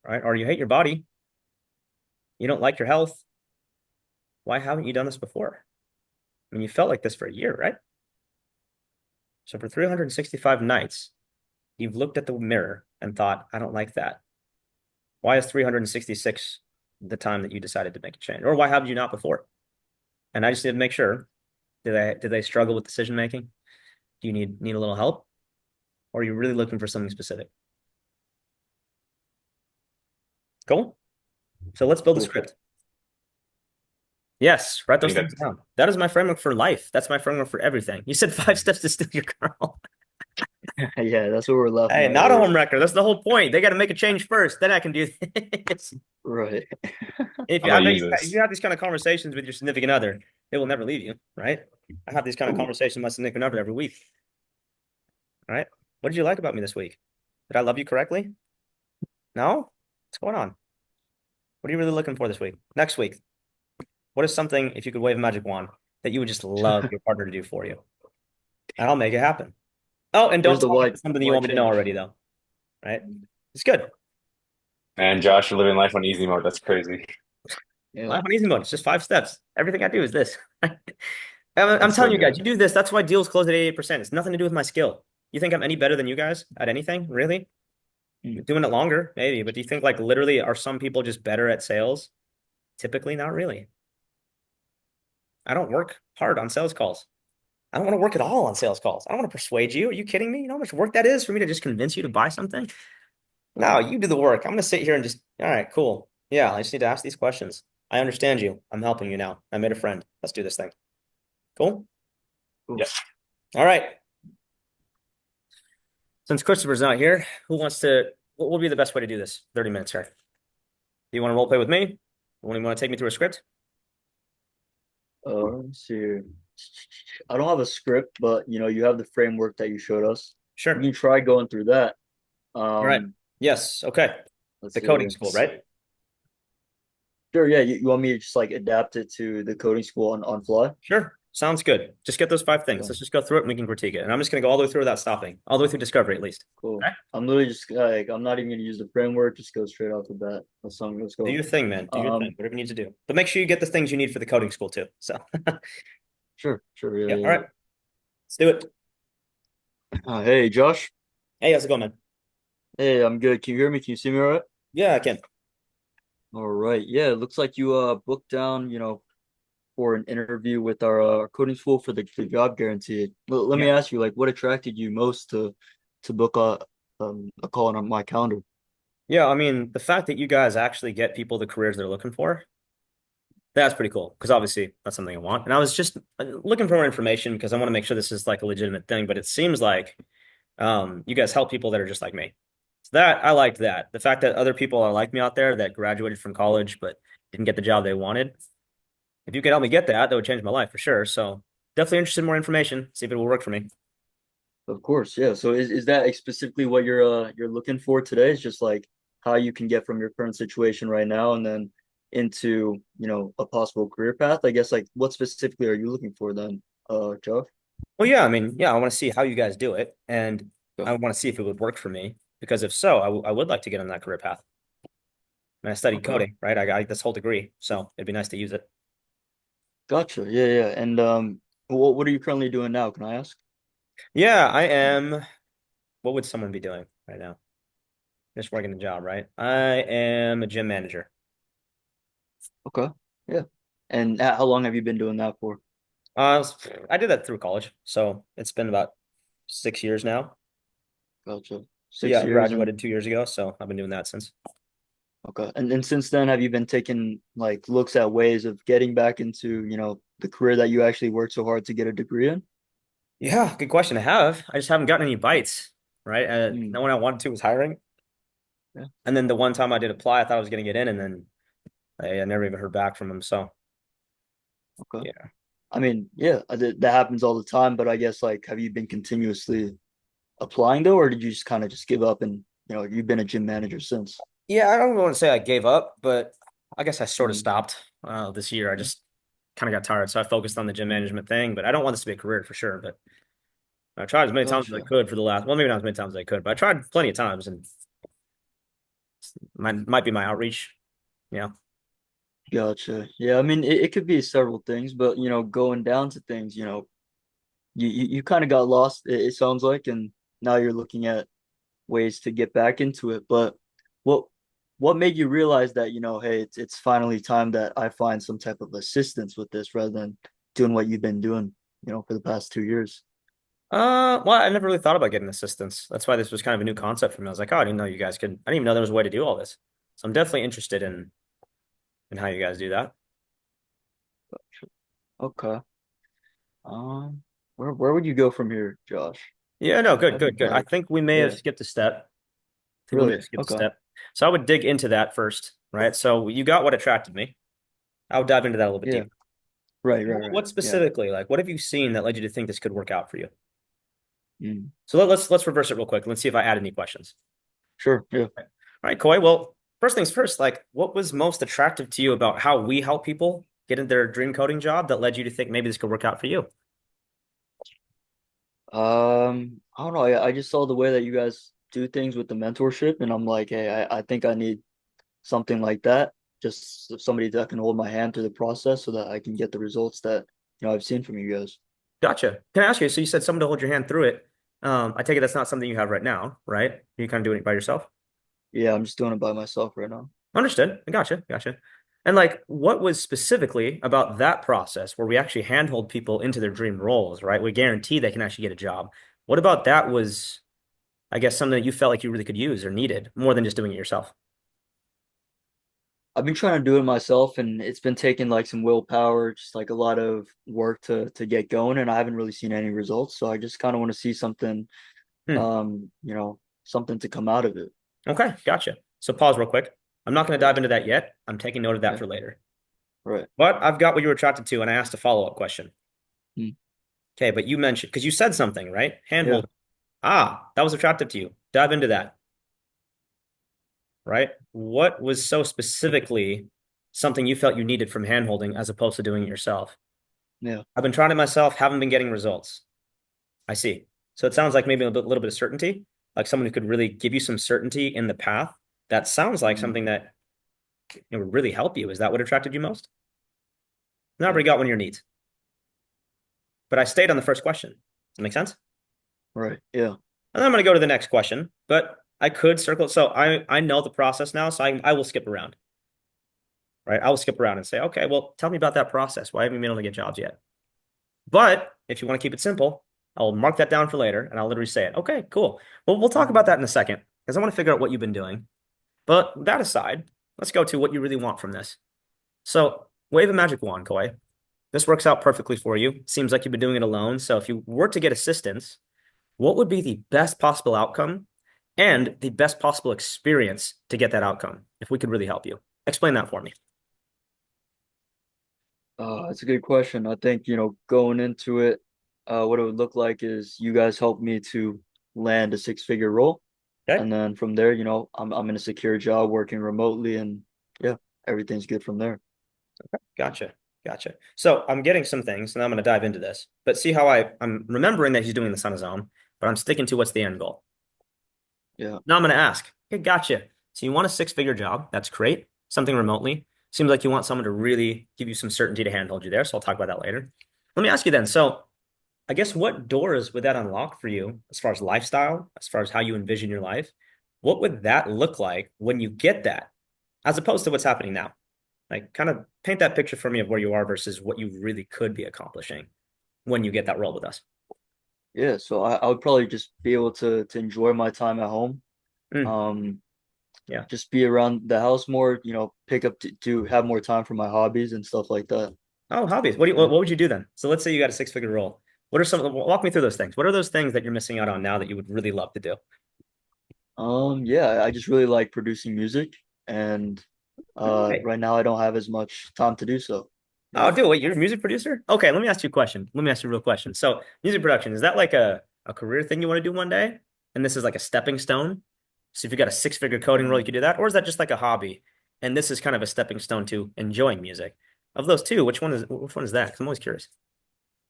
Right? Or you hate your body. You don't like your health. Why haven't you done this before? I mean, you felt like this for a year, right? So for 365 nights, you've looked at the mirror and thought, I don't like that. Why is 366 the time that you decided to make a change? Or why haven't you not before? And I just need to make sure. Do they struggle with decision making? Do you need a little help? Or are you really looking for something specific? Cool. So let's build a
Cool.
script. Yes, write
I
those
think
things
that's
down. That is my framework for life. That's my framework for everything. You said 5 steps to steal your girl.
Yeah, that's what we're laughing
Hey,
at
not a
here.
home wrecker. That's the whole point. They got to make a change first. Then I can do this.
Right.
If
I'm
you, I
gonna
bet
use
if
this.
you have these kind of conversations with your significant other, they will never leave you, right? I have these kind of
Ooh.
conversations with my significant other every week. All right. What did you like about me this week? Did I love you correctly? No? What's going on? What are you really looking for this week? Next week, what is something, if you could wave a magic wand, that you would just love your partner to do for you? And I'll make it happen. Oh, and don't
Where's the
tell me
why
it's something you
why
want me to know
change?
already, though, right? It's good.
Man, Josh, you're living life on easy mode. That's crazy.
Yeah,
Life on easy mode. It's just 5 steps. Everything I do is this. I'm
That's so
telling you guys,
good.
you do this. That's why deals close at 88%. It's nothing to do with my skill. You think I'm any better than you guys at anything? Really?
Mm.
Doing it longer, maybe. But do you think like literally are some people just better at sales? Typically, not really. I don't work hard on sales calls. I don't want to work at all on sales calls. I don't want to persuade you. Are you kidding me? You know how much work that is for me to just convince you to buy something? No, you do the work. I'm going to sit here and just, all right, cool. Yeah, I just need to ask these questions. I understand you. I'm helping you now. I made a friend. Let's do this thing. Cool.
Cool.
Yeah.
All right. Since Christopher's not here, who wants to, what would be the best way to do this? 30 minutes here. Do you want to role play with me? Or do you want to take me through a script?
Let's see here. I don't have a script, but you have the framework that you showed us. We
Sure.
can try going through that.
All right.
Um,
Yes. Okay.
let's
The
see
coding
here.
school, right?
Sure, yeah. You want me to just like adapt it to the coding school on fly?
Sure. Sounds good. Just get those 5 things.
Yeah,
Let's just go through it and we can critique it. And I'm just going to go all the way through without stopping, all the way through discovery at least.
cool.
Okay.
I'm literally just like I'm not even gonna use the framework, just go straight off the bat. Let's
Do
go.
your thing, man. Do your thing.
Um,
Whatever you need to do. But make sure you get the things you need for the coding school too. So,
sure,
yeah.
yeah,
All
yeah.
right. Let's do it.
Hey, Josh.
Hey, how's it going, man?
Hey, I'm good. Can you hear me? Can you see me all right?
Yeah, I can.
All right. Yeah, it looks like you booked down, for an interview with our coding school for the job guarantee. Let
Yeah.
me ask you, like, what attracted you most to book a call on my calendar?
Yeah. I mean, the fact that you guys actually get people the careers they're looking for, that's pretty cool. Because obviously that's something I want. And I was just looking for more information because I want to make sure this is like a legitimate thing. But it seems like you guys help people that are just like me. So that I liked that. The fact that other people are like me out there that graduated from college but didn't get the job they wanted. If you could help me get that, that would change my life for sure. So definitely interested in more information. See if it will work for me.
Of course, yeah. So is that specifically what you're looking for today? It's just like how you can get from your current situation right now and then into, a possible career path. I guess like what specifically are you looking for then, Josh?
Well, yeah, I mean, yeah, I want to see how you guys do it, and
Yeah.
I want to see if it would work for me. Because if so, I would like to get on that career path. And I studied
Okay.
coding, right? I got this whole degree, so it'd be nice to use it.
Gotcha. Yeah, yeah. And what are you currently doing now? Can I ask?
Yeah, I am. What would someone be doing right now? Just working a job, right? I am a gym manager.
Okay. Yeah. And how long have you been doing that for?
Uh, I did that through college, so it's been about 6 years now.
Gotcha.
Yeah,
Six
I
years and
graduated 2 years ago, so I've been doing that since.
okay. And since then, have you been taking like looks at ways of getting back into, the career that you actually worked so hard to get a degree in?
Yeah, good question. I have. I just haven't gotten any bites, right?
Mm,
No one I wanted to was hiring.
yeah,
And then the one time I did apply, I thought I was going to get in, and then I never even heard back from them. So,
okay.
yeah.
I mean, yeah, that happens all the time, but I guess like have you been continuously applying though, or did you just kind of just give up and you've been a gym manager since?
Yeah, I don't want to say I gave up, but I guess I sort of
Mm,
stopped this year. I
yeah,
just kind of got tired, so I focused on the gym management thing. But I don't want this to be a career for sure. But I tried as many times as I
gotcha.
could for the last, well, maybe not as many times as I could, but I tried plenty of times, and might be my outreach. Yeah.
Gotcha. Yeah, I mean it could be several things, but going down to things, you kind of got lost, it sounds like, and now you're looking at ways to get back into it. But what what made you realize that, hey, it's finally time that I find some type of assistance with this rather than doing what you've been doing, for the past 2 years?
Well, I never really thought about getting assistance. That's why this was kind of a new concept for me. I was like, oh, I didn't know you guys could. I didn't even know there was a way to do all this. So I'm definitely interested in how you guys do that.
Okay. Um, where would you go from here, Josh?
Yeah, no,
I
good, good,
think
good. I
like,
think we may have
yeah,
skipped a step. I think we may
really?
have skipped a
Okay.
step. So I would dig into that first, right? So you got what attracted me. I would dive into that a little bit
Yeah.
deeper.
Right, right, right.
What
Yeah.
specifically, like, what have you seen that led you to think this could work out for you?
Mm.
So let's reverse it real quick. Let's see if I add any questions.
Sure. Yeah.
All right, Coy. Well, first things first, like, what was most attractive to you about how we help people get in their dream coding job that led you to think maybe this could work out for you?
I don't know. I just saw the way that you guys do things with the mentorship, and I'm like, hey, I think I need something like that. Just somebody that can hold my hand through the process so that I can get the results that I've seen from you guys.
Gotcha. Can I ask you? So you said someone to hold your hand through it. I take it that's not something you have right now, right? You kind of doing it by yourself.
Yeah, I'm just doing it by myself right now.
Understood. Gotcha. Gotcha. And like, what was specifically about that process where we actually handhold people into their dream roles, right? We guarantee they can actually get a job. What about that was, I guess, something that you felt like you really could use or needed more than just doing it yourself?
I've been trying to do it myself, and it's been taking like some willpower, just like a lot of work to get going, and I haven't really seen any results. So I just kind of want to see something,
Hmm.
something to come out of it.
Okay. Gotcha. So pause real quick. I'm not going to dive into that yet. I'm taking note of that
Yeah,
for later.
right.
But I've got what you were attracted to, and I asked a follow-up question.
Mm,
Okay, but you mentioned because you said something, right?
yeah,
Handhold. Ah, that was attractive to you. Dive into that, right? What was so specifically something you felt you needed from handholding as opposed to doing it yourself?
yeah.
I've been trying it myself, haven't been getting results. I see. So it sounds like maybe little bit of certainty, like someone who could really give you some certainty in the path. That sounds like
Mm,
something that would really help you. Is that what attracted you most? Now I've
yeah,
already got one of your needs, but I stayed on the first question. Does that make sense?
right. Yeah.
And then I'm going to go to the next question, but I could circle. So I know the process now, so I will skip around, right? I will skip around and say, okay, well, tell me about that process. Why haven't you been able to get jobs yet? But if you want to keep it simple, I'll mark that down for later and I'll literally say it. Okay, cool. Well, we'll talk about that in a second because I want to figure out what you've been doing. But that aside, let's go to what you really want from this. So wave a magic wand, Koi. This works out perfectly for you. Seems like you've been doing it alone. So if you were to get assistance, what would be the best possible outcome and the best possible experience to get that outcome if we could really help you? Explain that for me.
It's a good question. I think, going into it, what it would look like is you guys help me to land a six-figure role.
Okay.
And then from there, I'm in a secure job working remotely and yeah, everything's good from there.
Gotcha. Gotcha. So I'm getting some things and I'm going to dive into this, but see how I'm remembering that he's doing this on his own, but I'm sticking to what's the end goal.
Yeah.
Now I'm going to ask, okay, gotcha. So you want a six-figure job. That's great. Something remotely. Seems like you want someone to really give you some certainty to handhold you there. So I'll talk about that later. Let me ask you then. So I guess what doors would that unlock for you as far as lifestyle, as far as how you envision your life? What would that look like when you get that, as opposed to what's happening now? Like, kind of paint that picture for me of where you are versus what you really could be accomplishing when you get that role with us.
Yeah, so I would probably just be able to enjoy my time at home.
Mm,
Um,
yeah.
just be around the house more, pick up to have more time for my hobbies and stuff like that.
Oh, hobbies. What
Yeah.
would you do then? So let's say you got a six-figure role. What are some, walk me through those things. What are those things that you're missing out on now that you would really love to do?
Yeah, I just really like producing music, and
All right.
right now I don't have as much time to do so.
Oh,
Yeah.
dude, wait, you're a music producer? Okay, let me ask you a question. Let me ask you a real question. So, music production, is that like a career thing you want to do one day? And this is like a stepping stone? So if you got a six-figure coding role, you
Mm,
could do that? Or is that just like a hobby? And this is kind of a stepping stone to enjoying music. Of those two, which one is that? 'Cause I'm always curious.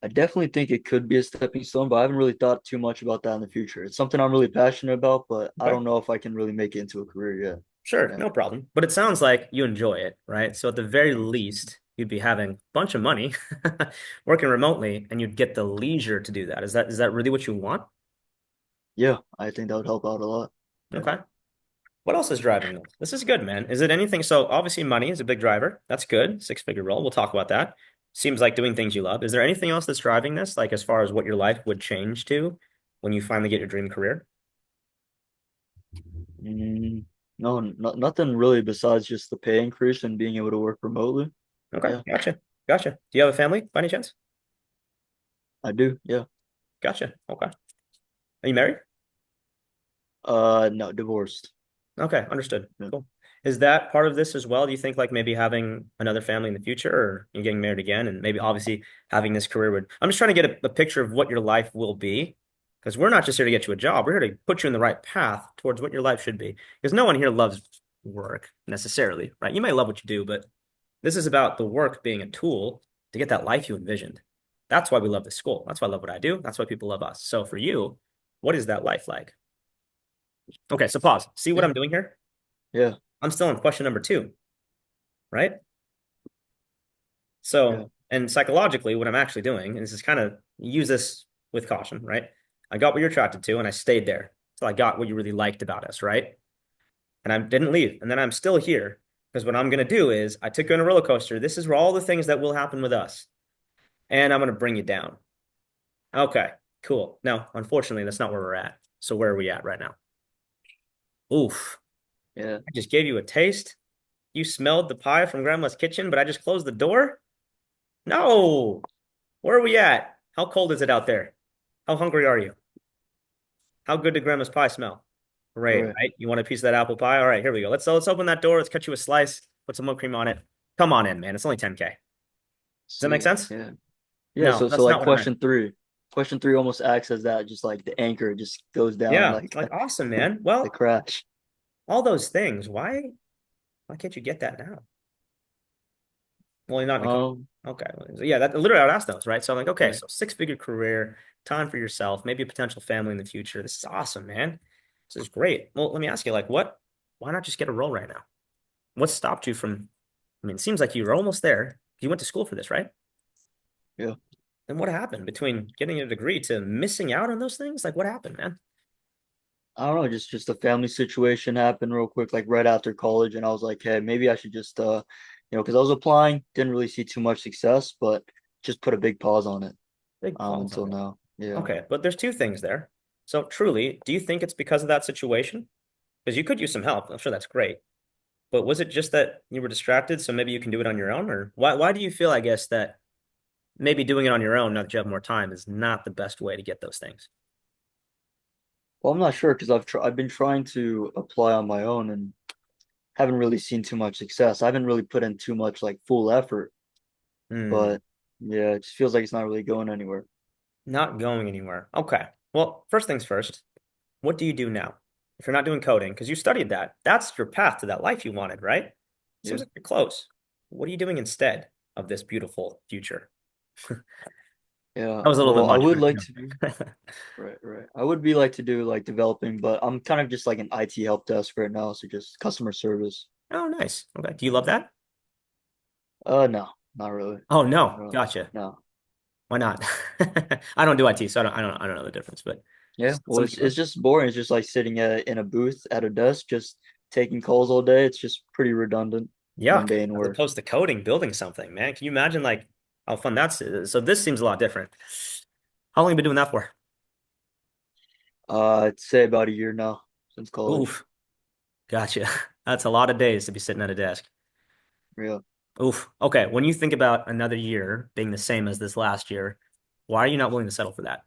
I definitely think it could be a stepping stone, but I haven't really thought too much about that in the future. It's something I'm really passionate about, but I
Okay.
don't know if I can really make it into a career yet.
Sure,
Yeah.
no problem. But it sounds like you enjoy it, right? So at the very least, you'd be having a bunch of money working remotely and you'd get the leisure to do that. Is that really what you want?
Yeah, I think that would help out a lot. Yeah.
Okay. What else is driving this? This is good, man. Is it anything? So obviously money is a big driver. That's good. Six-figure role. We'll talk about that. Seems like doing things you love. Is there anything else that's driving this? Like as far as what your life would change to when you finally get your dream career?
Mm, no, nothing really besides just the pay increase and being able to work remotely.
Okay,
Yeah,
gotcha. Gotcha. Do you have a family by any chance?
I do. Yeah.
Gotcha. Okay. Are you married?
No, divorced.
Okay, understood.
Yeah.
Cool. Is that part of this as well? Do you think like maybe having another family in the future or you getting married again and maybe obviously having this career would I'm just trying to get a picture of what your life will be because we're not just here to get you a job. We're here to put you in the right path towards what your life should be. Because no one here loves work necessarily, right? You may love what you do, but this is about the work being a tool to get that life you envisioned. That's why we love this school. That's why I love what I do. That's why people love us. So for you, what is that life like? Okay, so pause. See what
Yeah.
I'm doing here?
Yeah.
I'm still on question number two, right?
Yeah.
So, and psychologically, what I'm actually doing, and this is kind of use this with caution, right? I got what you're attracted to, and I stayed there. So I got what you really liked about us, right? And I didn't leave. And then I'm still here because what I'm going to do is I took you on a roller coaster. This is where all the things that will happen with us, and I'm going to bring you down. Okay, cool. Now, unfortunately, that's not where we're at. So where are we at right now? Oof.
Yeah.
I just gave you a taste. You smelled the pie from Grandma's kitchen, but I just closed the door? No. Where are we at? How cold is it out there? How hungry are you? How good did Grandma's pie smell? Great,
Right.
right? You want a piece of that apple pie? All right, here we go. Let's open that door. Let's cut you a slice. Put some whipped cream on it. Come on in, man. It's only 10K. Does that make
Sweet.
sense?
Yeah. Yeah.
No,
So
that's
like
not what I meant.
question three almost acts as that, just like the anchor just goes down
Yeah,
like
like awesome, man.
the
Well,
crash.
all those things. Why can't you get that now? Well, you're not in a
Um,
okay. So yeah, that literally I would ask those, right? So I'm like, okay,
yeah.
so six-figure career, time for yourself, maybe a potential family in the future. This is awesome, man. This is great. Well, let me ask you, like, why not just get a role right now? What stopped you from, I mean, it seems like you were almost there. You went to school for this, right?
Yeah.
And what happened between getting a degree to missing out on those things? Like, what happened, man?
I don't know, just a family situation happened real quick, like right after college, and I was like, hey, maybe I should just because I was applying, didn't really see too much success, but just put a big pause on it
Big pause
until
on it.
now. Yeah.
Okay, but there's two things there. So truly, do you think it's because of that situation? Because you could use some help. I'm sure that's great. But was it just that you were distracted, so maybe you can do it on your own? Or why do you feel, I guess, that maybe doing it on your own, now that you have more time, is not the best way to get those things?
Well, I'm not sure because I've been trying to apply on my own and haven't really seen too much success. I haven't really put in too much like full effort,
Hmm,
but yeah, it just feels like it's not really going anywhere.
not going anywhere. Okay. Well, first things first, what do you do now? If you're not doing coding, because you studied that, that's your path to that life you wanted, right? Seems
Yeah.
like you're close. What are you doing instead of this beautiful future?
Yeah.
That was a little bit
Well, I
much,
would
but
like
you
to do
know.
right, right. I would be like to do like developing, but I'm kind of just like an IT help desk right now, so just customer service.
Oh, nice. Okay. Do you love that?
No, not really.
Oh
Not
no,
really.
gotcha.
No.
Why not? I don't do IT, so I don't know the difference, but
Yeah, well,
some
it's
people.
just boring. It's just like sitting in a booth at a desk, just taking calls all day. It's just pretty redundant,
Yuck,
mundane
as
work.
opposed to coding, building something, man. Can you imagine like how fun that's so this seems a lot different. How long have you been doing that for?
I'd say about a year now since college.
Oof, gotcha. That's a lot of days to be sitting at a desk.
Yeah.
Oof. Okay, when you think about another year being the same as this last year, why are you not willing to settle for that?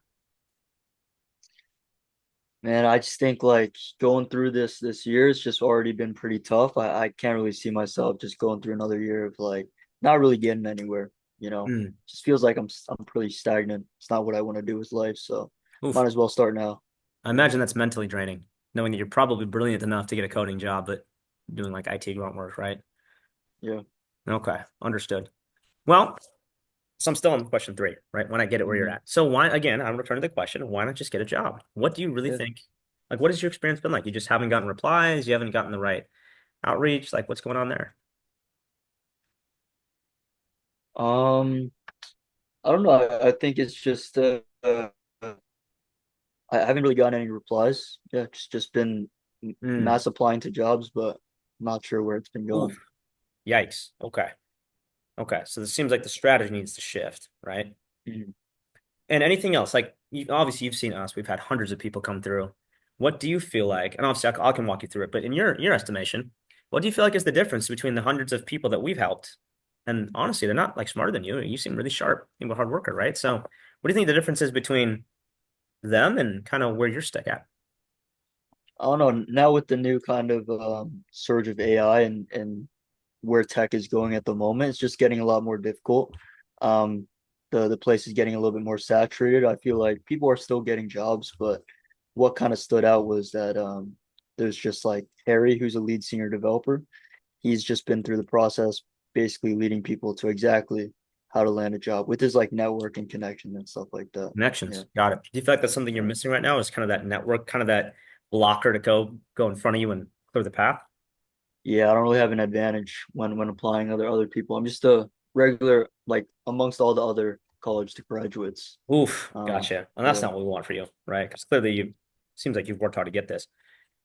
Man, I just think like going through this year has just already been pretty tough. I can't really see myself just going through another year of like not really getting anywhere, you know.
Hmm.
Just feels like I'm pretty stagnant. It's not what I want to do with life, so
Oof.
might as well start now.
I
Yeah.
imagine that's mentally draining, knowing that you're probably brilliant enough to get a coding job, but doing like IT grunt work, right?
Yeah.
Okay, understood. Well, so I'm still on question three, right? When I get it where you're
Mhm.
at. So why, again, I'm returning to the question, why not just get a job? What do you really
Yeah.
think? Like, what has your experience been like? You just haven't gotten replies, you haven't gotten the right outreach. Like, what's going on there?
Um, I don't know. I think it's just I haven't really gotten any replies. Yeah, just been
Hmm.
mass applying to jobs, but not sure where it's been
Oof.
going.
Yikes. Okay. Okay. So this seems like the strategy needs to shift, right?
Mhm.
And anything else, like obviously you've seen us, we've had hundreds of people come through. What do you feel like? And obviously I can walk you through it, but in your estimation, what do you feel like is the difference between the hundreds of people that we've helped? And honestly, they're not like smarter than you. You seem really sharp. You're a hard worker, right? So what do you think the difference is between them and kind of where you're stuck at?
I don't know. Now with the new kind of surge of AI and where tech is going at the moment, it's just getting a lot more difficult. Um, the place is getting a little bit more saturated. I feel like people are still getting jobs, but what kind of stood out was that there's just like Harry, who's a lead senior developer. He's just been through the process, basically leading people to exactly how to land a job with his like network and connections and stuff like that. Yeah.
Connections. Got it. Do you feel like that's something you're
Yeah.
missing right now? Is kind of that network, kind of that blocker to go in front of you and clear the path?
Yeah, I don't really have an advantage when applying other people. I'm just a regular like amongst all the other college to graduates.
Oof,
Um,
gotcha. And that's
yeah,
not what we want for you, right? Because clearly you seems like you've worked hard to get this.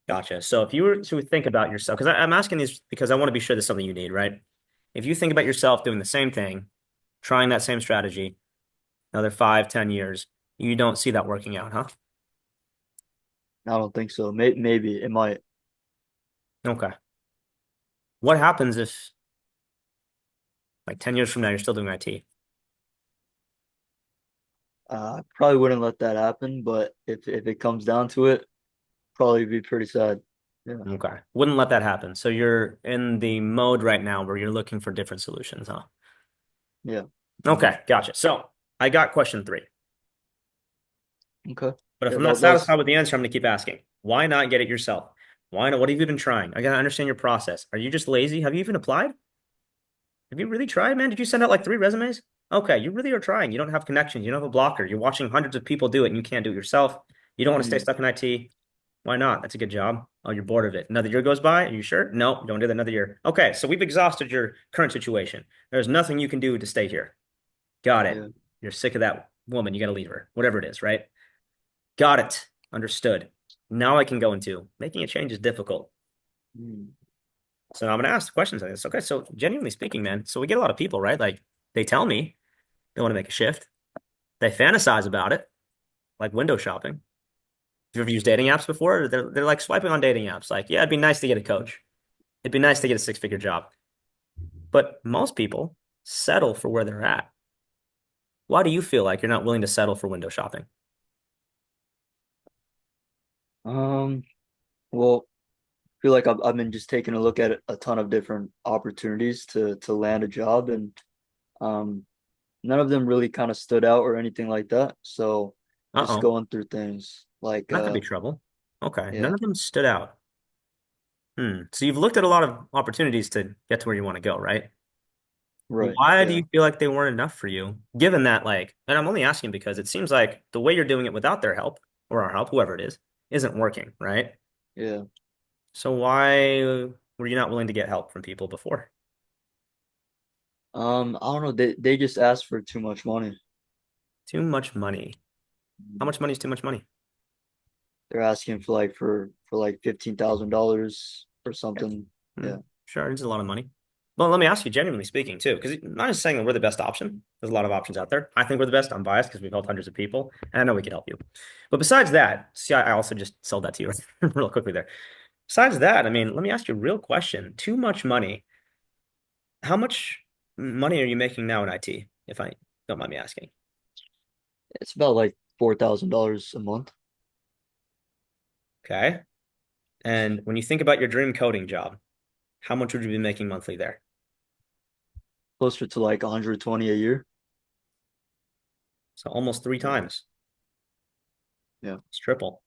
Gotcha. So if you were to think about yourself, because I'm asking these because I want to be sure there's something you need, right? If you think about yourself doing the same thing, trying that same strategy, another 5, 10 years, you don't see that working out, huh?
I don't think so. Maybe it might.
Okay. What happens if like 10 years from now you're still doing IT?
I probably wouldn't let that happen, but if it comes down to it, probably be pretty sad. Yeah,
Okay. Wouldn't let that happen. So you're in the mode right now where you're looking for different solutions, huh?
yeah. Hmm.
Okay, gotcha. So I got question three.
Okay.
But if
Yeah,
I'm not
that was
satisfied with the answer, I'm going to keep asking. Why not get it yourself? Why not? What have you been trying? I gotta understand your process. Are you just lazy? Have you even applied? Have you really tried, man? Did you send out like 3 resumes? Okay, you really are trying. You don't have connections. You don't have a blocker. You're watching hundreds of people do it and you can't do it yourself. You don't want to stay
mm,
stuck in IT. Why not? That's a good job. Oh, you're bored of it. Another year goes by. Are you sure? No, don't do that another year. Okay, so we've exhausted your current situation. There's nothing you can do to stay here. Got it.
yeah.
You're sick of that woman. You got to leave her. Whatever it is, right? Got it. Understood. Now I can go into making a change is difficult.
Mm,
So I'm going to ask the questions on this. Okay. So genuinely speaking, man, so we get a lot of people, right? Like they tell me they want to make a shift. They fantasize about it, like window shopping. Have you ever used dating apps before? They're like swiping on dating apps. Like, yeah, it'd be nice to get a coach. It'd be nice to get a six-figure job. But most people settle for where they're at. Why do you feel like you're not willing to settle for window shopping?
um, well, I feel like I've been just taking a look at a ton of different opportunities to land a job, and um, none of them really kind of stood out or anything like that. So just
Uh-oh,
going through things like
that could be trouble. Okay. None
yeah,
of them stood out. Hmm. So you've looked at a lot of opportunities to get to where you want to go, right?
right,
Why do
yeah,
you feel like they weren't enough for you, given that, like, and I'm only asking because it seems like the way you're doing it without their help or our help, whoever it is, isn't working, right?
yeah.
So why were you not willing to get help from people before?
I don't know. They just asked for too much money.
Too much money. How much money is too much money?
They're asking for like $15,000 or something.
Hmm.
Yeah,
Sure, it's a lot of money. Well, let me ask you, genuinely speaking, too, because I'm not just saying that we're the best option. There's a lot of options out there. I think we're the best. I'm biased because we've helped hundreds of people, and I know we can help you. But besides that, see, I also just sold that to you real quickly there. Besides that, I mean, let me ask you a real question. Too much money. How much money are you making now in IT, if I don't mind me asking?
It's about like $4,000 a month,
Okay. And when you think about your dream coding job, how much would you be making monthly there?
closer to like 120 a year.
So almost three times.
Yeah.
It's triple.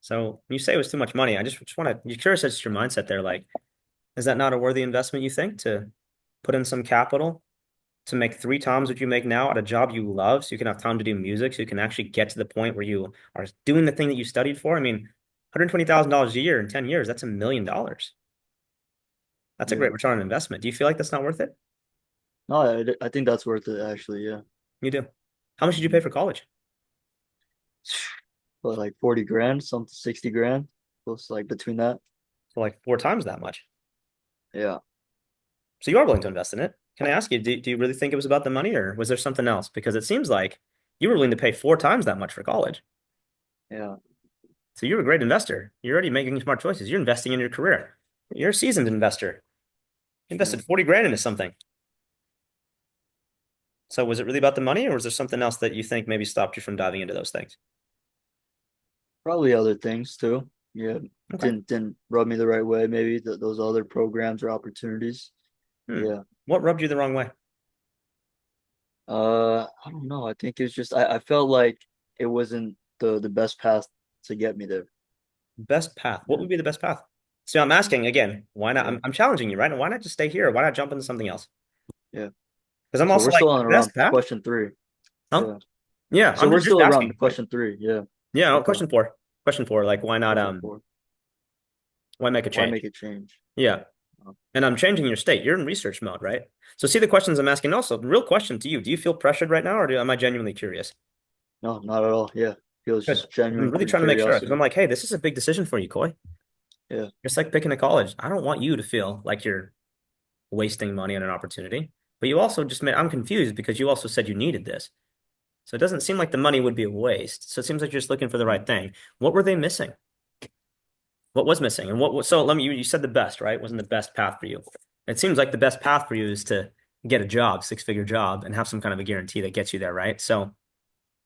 So when you say it was too much money, I just want to, you're curious as to your mindset there. Like, is that not a worthy investment, you think, to put in some capital to make three times what you make now at a job you love so you can have time to do music, so you can actually get to the point where you are doing the thing that you studied for? I mean, $120,000 a year in 10 years, that's $1 million. That's a
Yeah.
great return on investment. Do you feel like that's not worth it?
No, I think that's worth it actually. Yeah.
You do. How much did you pay for college?
But like 40 grand, something 60 grand. Close like between that.
For like four times that much.
Yeah.
So you are willing to invest in it. Can I ask you, do you really think it was about the money or was there something else? Because it seems like you were willing to pay four times that much for college.
Yeah.
So you're a great investor. You're already making smart choices. You're investing in your career. You're a seasoned investor. You
Yeah.
invested 40 grand into something. So was it really about the money or was there something else that you think maybe stopped you from diving into those things?
Probably other things too. Yeah.
Okay.
Didn't rub me the right way, maybe those other programs or opportunities.
Hmm.
Yeah.
What rubbed you the wrong way?
I don't know. I think it's just I felt like it wasn't the best path to get me there.
Best path. What
Yeah.
would be the best path? So I'm asking again, why not?
Yeah.
I'm challenging you, right? Why not just stay here? Why not jump into something else?
Yeah.
Because I'm
So
also
we're
like,
still on around
best path?
question three.
Huh?
Yeah.
Yeah,
So
I'm
we're
just
still around
asking.
question three. Yeah.
Yeah, no,
Okay.
question four. Question four, like why not
Question four.
why make a
Why
change?
make a change?
Yeah.
Uh,
And I'm changing your state. You're in research mode, right? So see the questions I'm asking. Also, the real question to you, do you feel pressured right now am I genuinely curious?
No, not at all. Yeah. Feels
Good.
just
I'm
genuine
really trying to make sure because I'm
curiosity.
like, hey, this is a big decision for you, Coy.
Yeah.
It's like picking a college. I don't want you to feel like you're wasting money on an opportunity. But you also just made, I'm confused because you also said you needed this. So it doesn't seem like the money would be a waste. So it seems like you're just looking for the right thing. What were they missing? What was missing? And so let me, you said the best, right? Wasn't the best path for you. It seems like the best path for you is to get a job, six-figure job, and have some kind of a guarantee that gets you there, right? So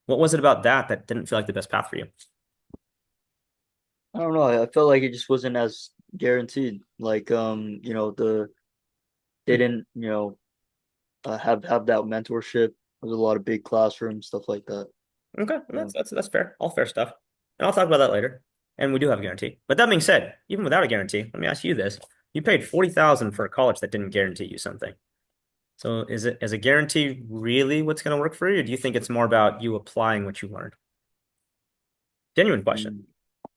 what was it about that that didn't feel like the best path for you?
I don't know. I felt like it just wasn't as guaranteed. Like they didn't, have that mentorship. There's a lot of big classrooms, stuff like that.
Okay,
Yeah.
that's fair. All fair stuff. And I'll talk about that later. And we do have a guarantee. But that being said, even without a guarantee, let me ask you this. You paid 40,000 for a college that didn't guarantee you something. So is a guarantee really what's going to work for you? Or do you think it's more about you applying what you learned? Genuine question.
Mm,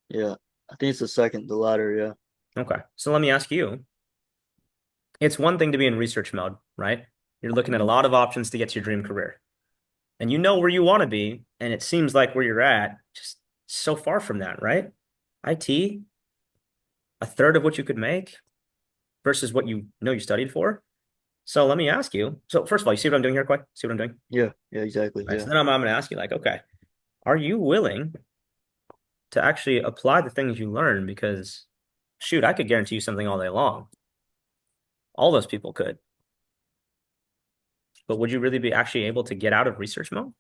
yeah. I think it's the second, the latter, yeah.
Okay. So let me ask you. It's one thing to be in research mode, right? You're looking at a
Mhm.
lot of options to get to your dream career. And you know where you want to be, and it seems like where you're at, just so far from that, right? IT, a third of what you could make versus what you know you studied for. So let me ask you. So first of all, you see what I'm doing here, Quay? See what I'm doing?
Yeah, yeah, exactly.
Right. So
Yeah.
then I'm going to ask you, like, okay, are you willing to actually apply the things you learn? Because shoot, I could guarantee you something all day long. All those people could. But would you really be actually able to get out of research mode?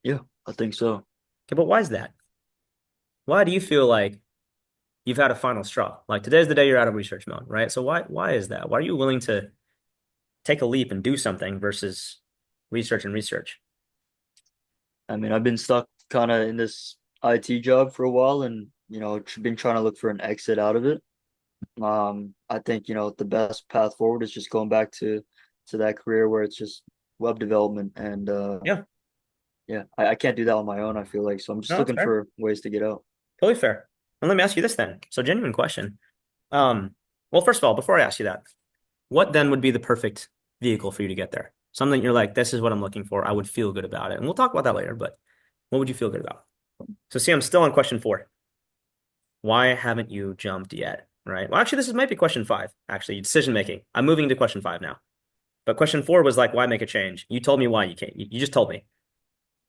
Yeah, I think so.
Okay, but why is that? Why do you feel like you've had a final straw? Like today's the day you're out of research mode, right? So why is that? Why are you willing to take a leap and do something versus research and research?
I mean, I've been stuck kind of in this IT job for a while and, been trying to look for an exit out of it. I think, the best path forward is just going back to that career where it's just web development and
Yeah,
yeah, I can't do that on my own, I feel like. So I'm just
no, that's
looking
fair.
for ways to get out.
Totally fair. And let me ask you this then. So genuine question. Um, well, first of all, before I ask you that, what then would be the perfect vehicle for you to get there? Something you're like, this is what I'm looking for. I would feel good about it. And we'll talk about that later, but what would you feel good about? So see, I'm still on question four. Why haven't you jumped yet? right? Well, actually, might be question five, actually, decision making. I'm moving to question five now. But question four was like, why make a change? You told me why you can't. You just told me.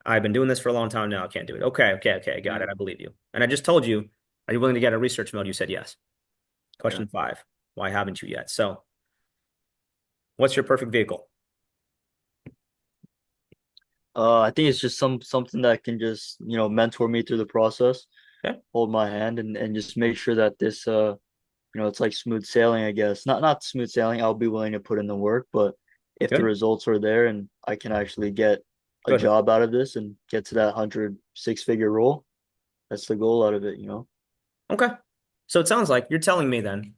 I've been doing this for a long time now. I can't do it. Okay. Got it.
Mm,
I believe you. And I just told you, are you willing to get a research mode? You said yes.
yeah.
Question five, why haven't you yet? So, what's your perfect vehicle?
I think it's just something that can just, mentor me through the process,
Okay,
hold my hand and just make sure that this it's like smooth sailing, I guess. Not smooth sailing, I'll be willing to put in the work, but if the
good,
results are there and I can actually get a
good.
job out of this and get to that 100 6-figure role, that's the goal out of it.
Okay. So it sounds like you're telling me then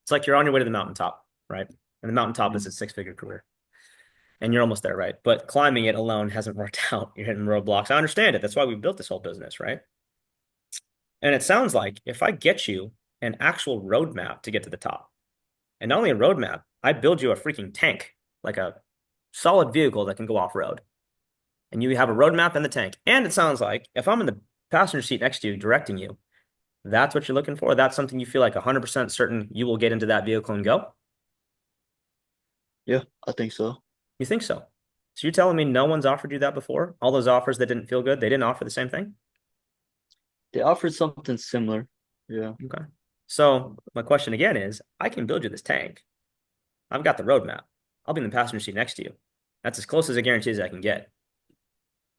it's like you're on your way to the mountaintop, right? And the mountaintop is
Mm.
a six-figure career. And you're almost there, right? But climbing it alone hasn't worked out. You're hitting roadblocks. I understand it. That's why we built this whole business, right? And it sounds like if I get you an actual roadmap to get to the top, and not only a roadmap, I build you a freaking tank, like a solid vehicle that can go off road. And you have a roadmap and the tank. And it sounds like if I'm in the passenger seat next to you, directing you, that's what you're looking for. That's something you feel like 100% certain you will get into that vehicle and go.
Yeah, I think so.
You think so? So you're telling me no one's offered you that before? All those offers that didn't feel good, they didn't offer the same thing?
They offered something similar. Yeah.
Okay. So my question again is, I can build you this tank. I've got the roadmap. I'll be in the passenger seat next to you. That's as close as a guarantee as I can get.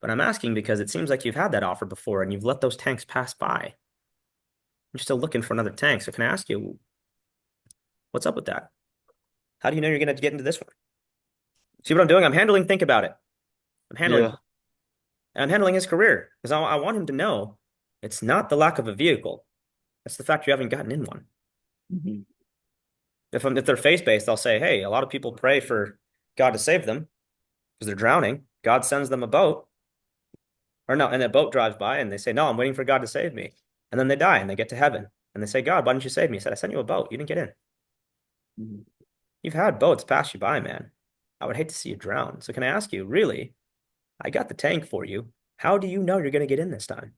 But I'm asking because it seems like you've had that offer before and you've let those tanks pass by. You're still looking for another tank. So can I ask you, what's up with that? How do you know you're going to get into this one? See what I'm doing? I'm handling, think about it. I'm handling,
Yeah.
I'm handling his career because I want him to know it's not the lack of a vehicle. It's the fact you haven't gotten in one.
Hmm.
If they're faith-based, I'll say, hey, a lot of people pray for God to save them because they're drowning. God sends them a boat, or no, and a boat drives by and they say, no, I'm waiting for God to save me. And then they die and they get to heaven and they say, God, why didn't you save me? He said, I sent you a boat. You didn't get in.
Hmm.
You've had boats pass you by, man. I would hate to see you drown. So can I ask you, really? I got the tank for you. How do you know you're going to get in this time?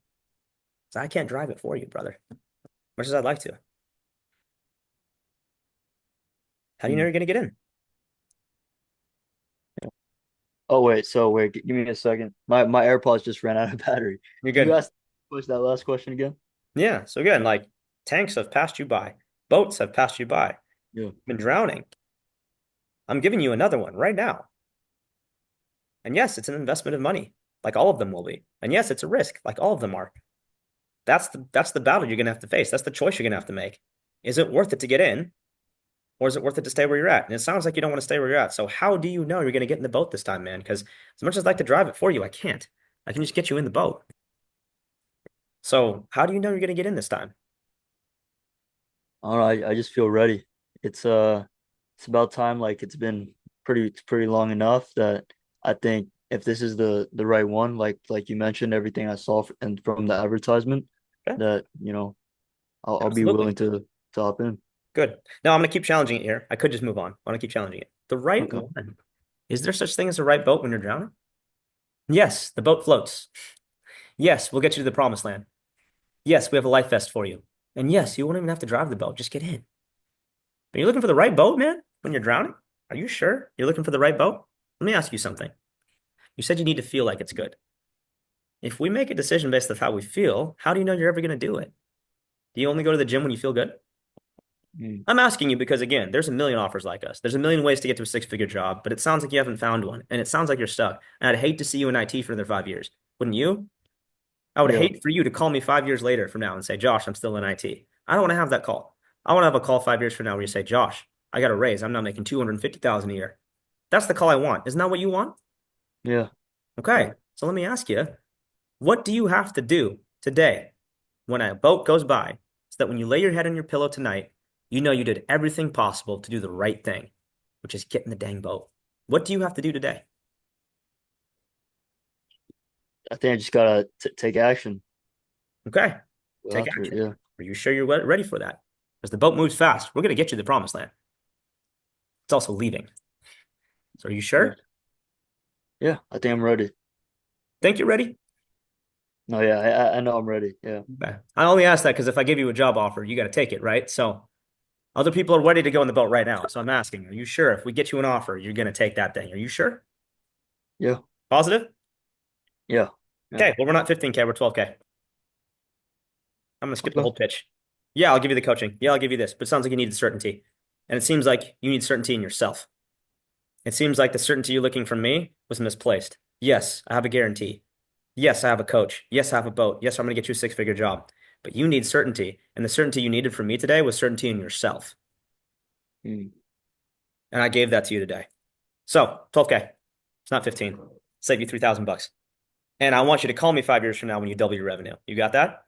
So I can't drive it for you, brother, much as I'd like to. How do you know you're going to get in?
Oh wait, so wait, give me a second. My AirPods just ran out of battery.
You're
Can you
good.
ask push that last question again?
Yeah. So again, like tanks have passed you by, boats have passed you by,
Yeah.
you've been drowning. I'm giving you another one right now. And yes, it's an investment of money, like all of them will be. And yes, it's a risk, like all of them are. That's the battle you're gonna have to face. That's the choice you're gonna have to make. Is it worth it to get in, or is it worth it to stay where you're at? And it sounds like you don't want to stay where you're at. So how do you know you're gonna get in the boat this time, man? Because as much as I'd like to drive it for you, I can't. I can just get you in the boat. So how do you know you're gonna get in this time?
I don't know, I just feel ready. It's about time. Like it's been pretty long enough that I think if this is the right one, like you mentioned, everything I saw and from the advertisement,
Okay,
that I'll be
absolutely.
willing to hop in.
Good. Now I'm gonna keep challenging it here. I could just move on. I want to keep challenging it. The right
Okay.
one. Is there such thing as a right boat when you're drowning? Yes, the boat floats. Yes, we'll get you to the promised land. Yes, we have a life vest for you. And yes, you won't even have to drive the boat. Just get in. Are you looking for the right boat, man, when you're drowning? Are you sure you're looking for the right boat? Let me ask you something. You said you need to feel like it's good. If we make a decision based on how we feel, how do you know you're ever going to do it? Do you only go to the gym when you feel good?
Mm.
I'm asking you because, again, there's a million offers like us. There's a million ways to get to a six-figure job, but it sounds like you haven't found one. And it sounds like you're stuck. And I'd hate to see you in IT for another 5 years. Wouldn't you? I would
Yeah.
hate for you to call me 5 years later from now and say, Josh, I'm still in IT. I don't want to have that call. I want to have a call 5 years from now where you say, Josh, I got a raise. I'm now making 250,000 a year. That's the call I want. Isn't that what you want?
Yeah.
Okay.
Yeah.
So let me ask you, what do you have to do today when a boat goes by so that when you lay your head on your pillow tonight, you know you did everything possible to do the right thing, which is get in the dang boat? What do you have to do today?
I think I just gotta take action.
Okay.
Go
Take
after it.
action.
Yeah.
Are you sure you're ready for that? Because the boat moves fast. We're going to get you to the promised land. It's also leaving. So are you
Yeah.
sure?
Yeah. I think I'm ready.
Think you're ready?
No, yeah, I know I'm ready. Yeah.
Okay. I only ask that because if I give you a job offer, you got to take it, right? So Other people are ready to go in the boat right now. So I'm asking, are you sure if we get you an offer, you're going to take that thing? Are you sure?
Yeah.
Positive?
Yeah. Yeah.
Okay. Well, we're not 15K, we're 12K. I'm going to skip the
Okay.
whole pitch. Yeah, I'll give you the coaching. Yeah, I'll give you this. But it sounds like you need certainty. And it seems like you need certainty in yourself. It seems like the certainty you're looking from me was misplaced. Yes, I have a guarantee. Yes, I have a coach. Yes, I have a boat. Yes, I'm going to get you a six-figure job. But you need certainty. And the certainty you needed from me today was certainty in yourself.
Mm.
And I gave that to you today. So 12K. It's not 15. Save you 3,000 bucks. And I want you to call me 5 years from now when you double your revenue. You got that?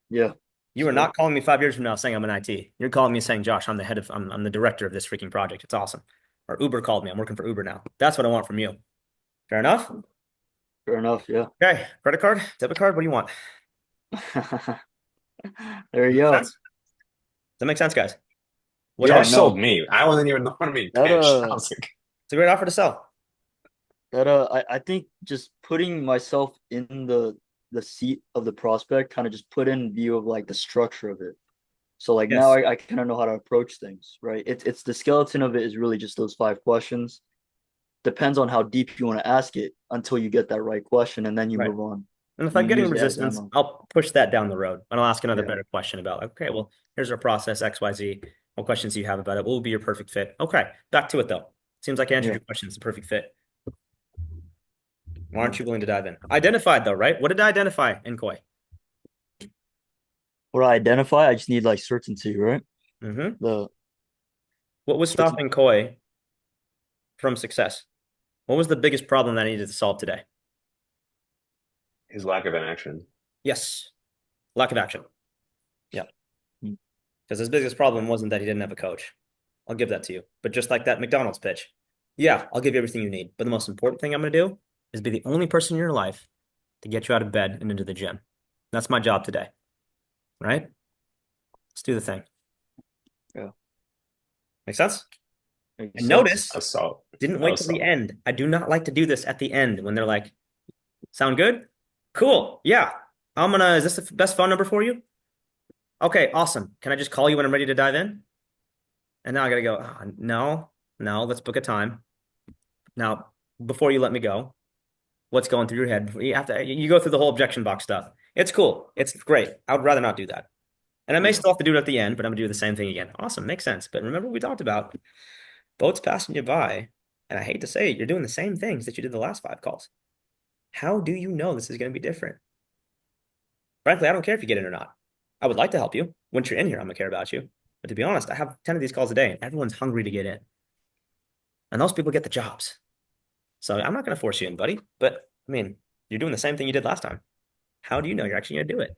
Yeah.
You are
So,
not calling me 5 years from now saying I'm an IT. You're calling me saying, Josh, I'm the director of this freaking project. It's awesome. Or Uber called me. I'm working for Uber now. That's what I want from you. Fair enough?
fair enough. Yeah.
Okay. Credit card, debit card, what do you want?
There
Does
you
that make
go.
sense? Does that make sense, guys? What
Yeah,
Josh
else?
sold
no.
me. I wasn't even the one being
That
pitched. I was like,
It's a great offer to sell.
I think just putting myself in the seat of the prospect kind of just put in view of like the structure of it. So like now
Yes.
I kind of know how to approach things, right? It's the skeleton of it is really just those 5 questions. Depends on how deep you want to ask it until you get that right question, and then you
Right.
move on.
And if
You
I'm getting
use it as
resistance,
ammo.
I'll push that down the road and I'll ask another
Yeah.
better question about, like, okay, well, here's our process, XYZ. What questions do you have about it? What will be your perfect fit? Okay, back to it though. Seems like I answered
Yeah.
your question. It's a perfect fit. Why aren't you willing to dive in? Identified though, right? What did I identify in Koi?
What I identify, I just need like certainty, right?
Mm-hmm.
The
What was
certainty.
stopping Koi from success? What was the biggest problem that I needed to solve today?
his lack of inaction.
Yes, lack of action. Yeah,
Mm.
because his biggest problem wasn't that he didn't have a coach. I'll give that to you. But just like that McDonald's pitch, yeah, I'll give you everything you need. But the most important thing I'm going to do is be the only person in your life to get you out of bed and into the gym. That's my job today, right? Let's do the thing.
Yeah.
Make sense?
Makes
And
sense.
notice,
Assault.
didn't
That
wait
was
till the
solid.
end. I do not like to do this at the end when they're like, sound good? Cool. Yeah. Is this the best phone number for you? Okay, awesome. Can I just call you when I'm ready to dive in? And now I gotta go, no, let's book a time. Now, before you let me go, what's going through your head? You go through the whole objection box stuff. It's cool. It's great. I would rather not do that. And I may
Yeah.
still have to do it at the end, but I'm gonna do the same thing again. Awesome, makes sense. But remember what we talked about? Boats passing you by, and I hate to say it, you're doing the same things that you did the last 5 calls. How do you know this is gonna be different? Frankly, I don't care if you get in or not. I would like to help you. Once you're in here, I'm gonna care about you. But to be honest, I have 10 of these calls a day, and everyone's hungry to get in. And those people get the jobs. So I'm not gonna force you in, buddy. But I mean, you're doing the same thing you did last time. How do you know you're actually gonna do it?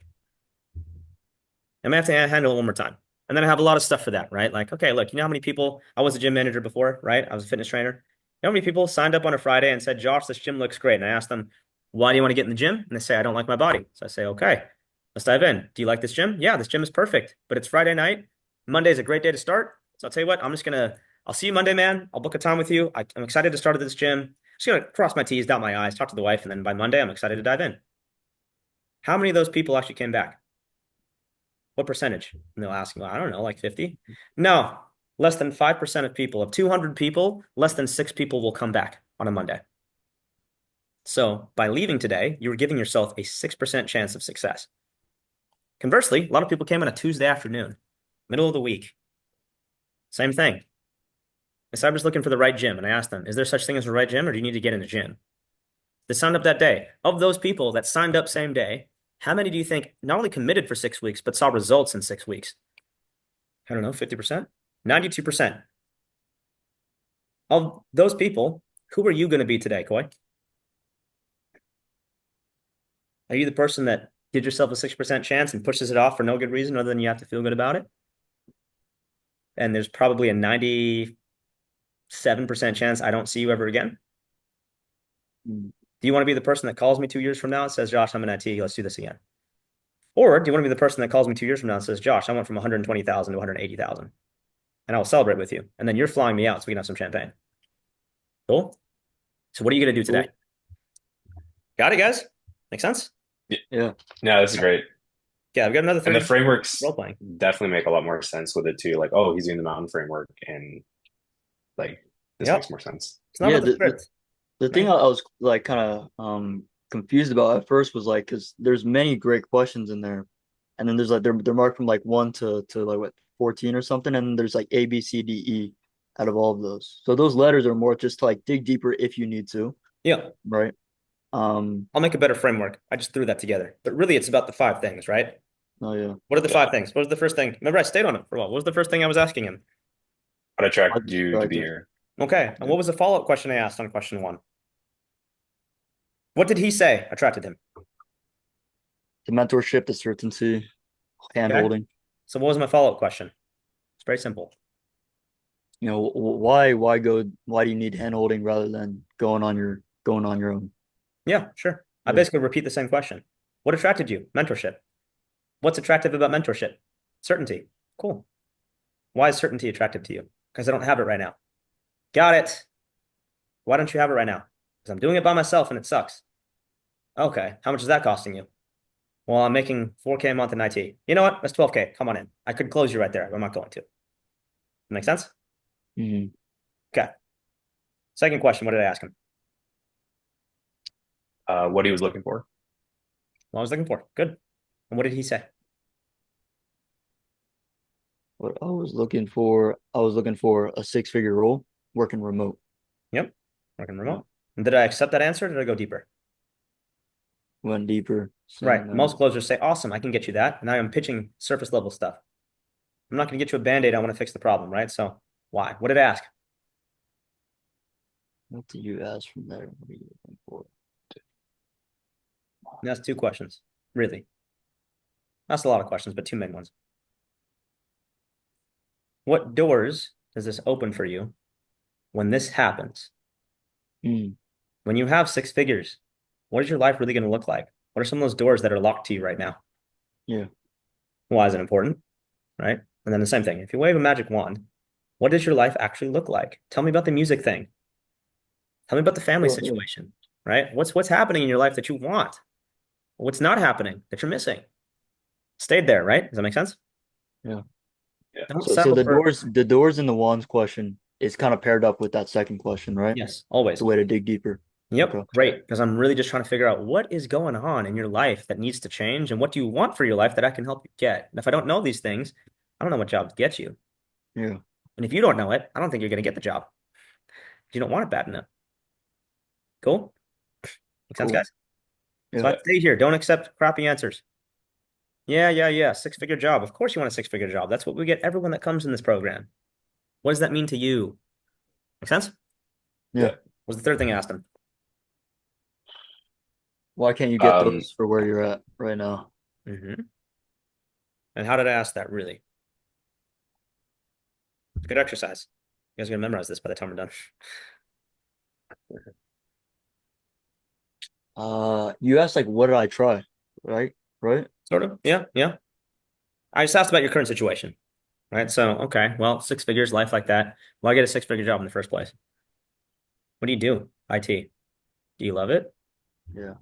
I may have to handle it one more time. And then I have a lot of stuff for that, right? Like, okay, look, you know how many people, I was a gym manager before, right? I was a fitness trainer. You know how many people signed up on a Friday and said, Josh, this gym looks great. And I asked them, why do you want to get in the gym? And they say, I don't like my body. So I say, okay, let's dive in. Do you like this gym? Yeah, this gym is perfect, but it's Friday night. Monday's a great day to start. So I'll tell you what, I'll see you Monday, man. I'll book a time with you. I'm excited to start at this gym. Just gonna cross my T's, dot my I's, talk to the wife, and then by Monday, I'm excited to dive in. How many of those people actually came back? What percentage? And they'll ask, well, I don't know, like 50? No, less than 5% of people. Of 200 people, less than 6 people will come back on a Monday. So by leaving today, you were giving yourself a 6% chance of success. Conversely, a lot of people came on a Tuesday afternoon, middle of the week. Same thing. I was looking for the right gym, and I asked them, is there such thing as a right gym, or do you need to get in a gym? They signed up that day. Of those people that signed up same day, how many do you think not only committed for 6 weeks, but saw results in 6 weeks? I don't know, 50%? 92%. Of those people, who are you going to be today, Koi? Are you the person that gives yourself a 6% chance and pushes it off for no good reason other than you have to feel good about it? And there's probably a 97% chance I don't see you ever again.
Mm.
Do you want to be the person that calls me 2 years from now and says, Josh, I'm an IT, let's do this again? Or do you want to be the person that calls me 2 years from now and says, Josh, I went from 120,000 to 180,000 and I'll celebrate with you. And then you're flying me out so we can have some champagne. Cool. So what are you going to do today?
Cool.
Got it, guys? Make sense?
Yeah.
Yeah.
No, this is great.
Yeah, I've got another
And the
30
frameworks
role playing.
definitely make a lot more sense with it too. Like, oh, he's doing the mountain framework, and like this makes
Yep.
more sense.
It's not
Yeah,
about the script.
the thing
Right.
I was like kind of confused about at first was like because there's many great questions in there, and then there's like they're marked from like 1 to like what 14 or something, and then there's like A B C D E out of all of those. So those letters are more just to like dig deeper if you need to,
Yeah.
right? Um,
I'll make a better framework. I just threw that together. But really, it's about the five things, right?
oh yeah,
What are the
Yeah,
five things? What was the first thing? Remember, I stayed on it for a while. What was the first thing I was asking him?
what
I
attracted you to be
distracted.
here?
Okay. And
Yeah.
what was the follow-up question I asked on question one? What did he say attracted him?
The mentorship, the certainty, hand
Okay.
holding.
So what was my follow-up question? It's very simple.
You know, why do you need hand holding rather than going on your own?
Yeah, sure. I
Yeah.
basically repeat the same question. What attracted you? Mentorship. What's attractive about mentorship? Certainty. Cool. Why is certainty attractive to you? Because I don't have it right now. Got it. Why don't you have it right now? Because I'm doing it by myself and it sucks. Okay. How much is that costing you? Well, I'm making 4K a month in IT. You know what? That's 12K. Come on in. I could close you right there. But I'm not going to. Make sense?
Mhm.
Okay. Second question. What did I ask him?
What he was looking for.
What I was looking for. Good. And what did he say?
What I was looking for a six-figure role working remote.
Yep. Working
Yeah.
remote. And did I accept that answer? Or did I go deeper?
Went deeper,
Right.
saying
Most closers say, awesome, I can get you that. And I am pitching surface level stuff. I'm not going to get you a band-aid. I want to fix the problem, right? So why? What did I ask?
what do you ask from there? What are you looking for?
And that's two questions, really. That's a lot of questions, but two main ones. What doors does this open for you when this happens?
Mm,
When you have six figures, what is your life really going to look like? What are some of those doors that are locked to you right now?
yeah.
Why is it important? Right? And then the same thing. If you wave a magic wand, what does your life actually look like? Tell me about the music thing. Tell me about the family
Well, yeah.
situation, right? What's happening in your life that you want? What's not happening that you're missing? Stayed there, right? Does that make sense?
Yeah.
Yeah.
Don't
So
settle for
the doors in the wands question is kind of paired up with that second question, right?
yes,
It's a
always.
way to dig deeper.
Yep,
Okay.
great. Because I'm really just trying to figure out what is going on in your life that needs to change and what do you want for your life that I can help you get. And if I don't know these things, I don't know what job to get you.
Yeah.
And if you don't know it, I don't think you're going to get the job. You don't want it bad enough. Cool? Make sense,
Cool.
guys? So
Yeah.
I stay here. Don't accept crappy answers. Yeah, yeah, yeah. Six-figure job. Of course you want a six-figure job. That's what we get everyone that comes in this program. What does that mean to you? Make sense?
Yeah.
Yeah.
What's the third thing I asked him?
Why can't you get
Um,
those for where you're at right now?
And how did I ask that really? Good exercise. You guys are gonna memorize this by the time we're done.
You asked like, what did I try? Right? Right?
Sort of. Yeah, yeah. I just asked about your current situation, right? So, okay, well, six figures, life like that. Why get a six-figure job in the first place? What do you do? IT. Do you love it?
Yeah.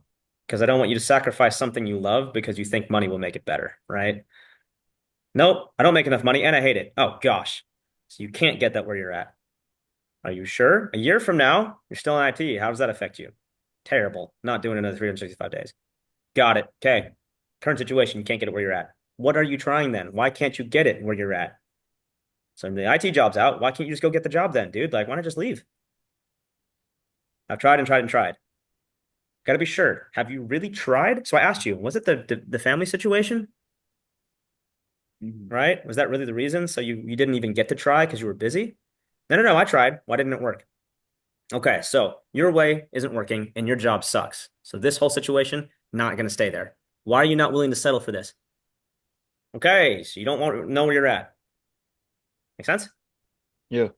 Because I don't want you to sacrifice something you love because you think money will make it better, right? Nope, I don't make enough money and I hate it. Oh gosh. So you can't get that where you're at. Are you sure? A year from now, you're still in IT. How does that affect you? Terrible. Not doing another 365 days. Got it. Okay. Current situation, you can't get it where you're at. What are you trying then? Why can't you get it where you're at? So the IT job's out. Why can't you just go get the job then, dude? Like, why not just leave? I've tried and tried and tried. Got to be sure. Have you really tried? So I asked you, was it the family situation?
Mhm.
Right? Was that really the reason? So you didn't even get to try because you were busy? No, no, no. I tried. Why didn't it work? Okay, so your way isn't working and your job sucks. So this whole situation, not going to stay there. Why are you not willing to settle for this? Okay, so you don't want to know where you're at. Make sense?
Yeah.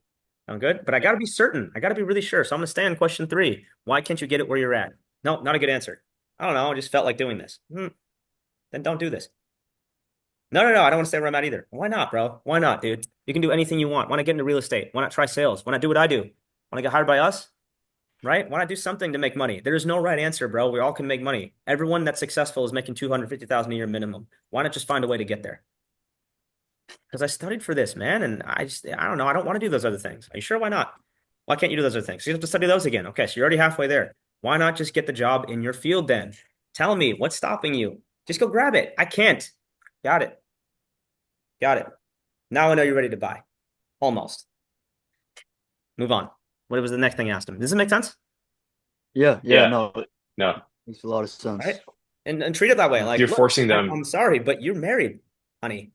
Sound good? But I got to be certain. I got to be really sure. So I'm going to stay on question three. Why can't you get it where you're at? No, not a good answer. I don't know. I just felt like doing this. Then don't do this. No, no, no. I don't want to stay where I'm at either. Why not, bro? Why not, dude? You can do anything you want. Want to get into real estate? Why not try sales? Why not do what I do? Want to get hired by us? right? Why not do something to make money? There is no right answer, bro. We all can make money. Everyone that's successful is making 250,000 a year minimum. Why not just find a way to get there? Because I studied for this, man, and I don't know. I don't want to do those other things. Are you sure? Why not? Why can't you do those other things? You have to study those again. Okay, so you're already halfway there. Why not just get the job in your field then? Tell me what's stopping you. Just go grab it. I can't. Got it. Got it. Now I know you're ready to buy. Almost. Move on. What was the next thing I asked him? Does it make sense?
Yeah,
Yeah.
no, it
No.
makes a lot of sense.
Right? And treat it that way. Like,
You're
look,
forcing them.
I'm sorry, but you're married, honey.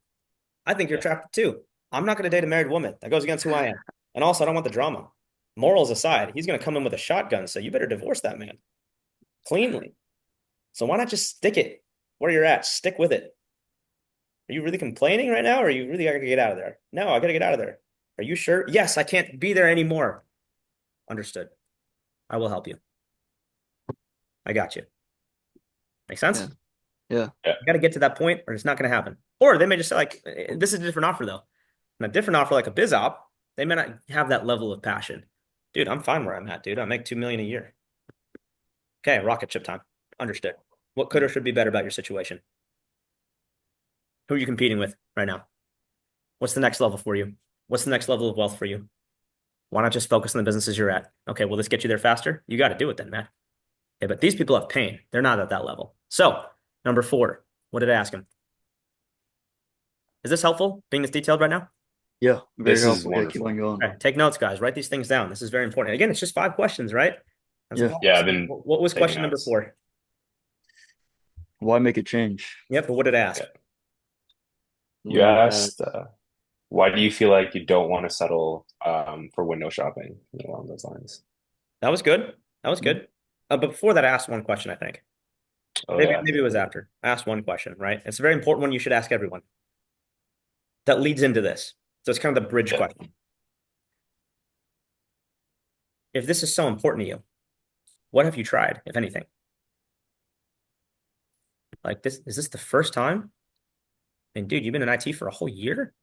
I think you're
Yeah.
attracted too. I'm not going to date a married woman. That goes against who I am. And also, I don't want the drama. Morals aside, he's going to come in with a shotgun, so you better divorce that man cleanly. So why not just stick it where you're at? Stick with it. Are you really complaining right now, or are you really got to get out of there? No, I got to get out of there. Are you sure? Yes, I can't be there anymore. Understood. I will help you. I got you. Make sense?
Yeah.
Yeah.
You got to get to that point, or it's not going to happen. Or they may just say, like, this is a different offer, though. And a different offer, like a biz op, they may not have that level of passion. Dude, I'm fine where I'm at, dude. I make 2 million a year. Okay, rocket ship time. Understood. What could or should be better about your situation? Who are you competing with right now? What's the next level for you? What's the next level of wealth for you? Why not just focus on the businesses you're at? Okay, will this get you there faster? You got to do it then, man. Okay, but these people have pain. They're not at that level. So, number 4, what did I ask him? Is this helpful, being this detailed right now?
Yeah, very
This is
helpful. Yeah, keep
wonderful.
on going.
Okay, take notes, guys. Write these things down. This is very important. Again, it's just 5 questions, right? That's
Yeah.
Yeah, I've been
what was
taking
question number
notes.
4?
Why make a change?
Yep, but what did I ask?
Yeah.
When
You
you had
asked, why do you feel like you don't want to settle for window shopping along those lines?
That was good. That was good. But before that, I asked one question, I think.
Oh
Maybe
yeah.
maybe it was after. I asked one question, right? It's a very important one you should ask everyone. That leads into this. So it's kind of the bridge
Yeah.
question. If this is so important to you, what have you tried, if anything? Like this, is this the first time? And dude, you've been in IT for a whole year?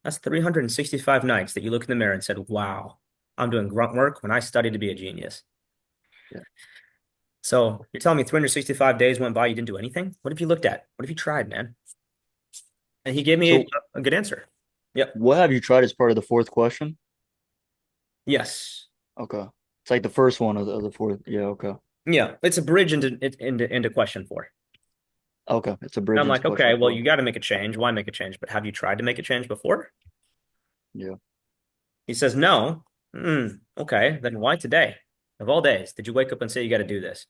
That's 365 nights that you look in the mirror and said, wow, I'm doing grunt work when I studied to be a genius.
Yeah.
So you're telling me 365 days went by, you didn't do anything? What have you looked at? What have you tried, man? And he gave me
So
a good answer. Yep.
what have you tried as part of the fourth question?
Yes.
Okay. It's like the first one of the fourth. Yeah, okay.
Yeah. It's a bridge into question 4.
Okay. It's a
And
bridge
I'm
into
like, okay,
question
well,
four.
you got to make a change. Why make a change? But have you tried to make a change before?
Yeah.
He says, no. Okay. Then why today? Of all days, did you wake up and say you got to do this?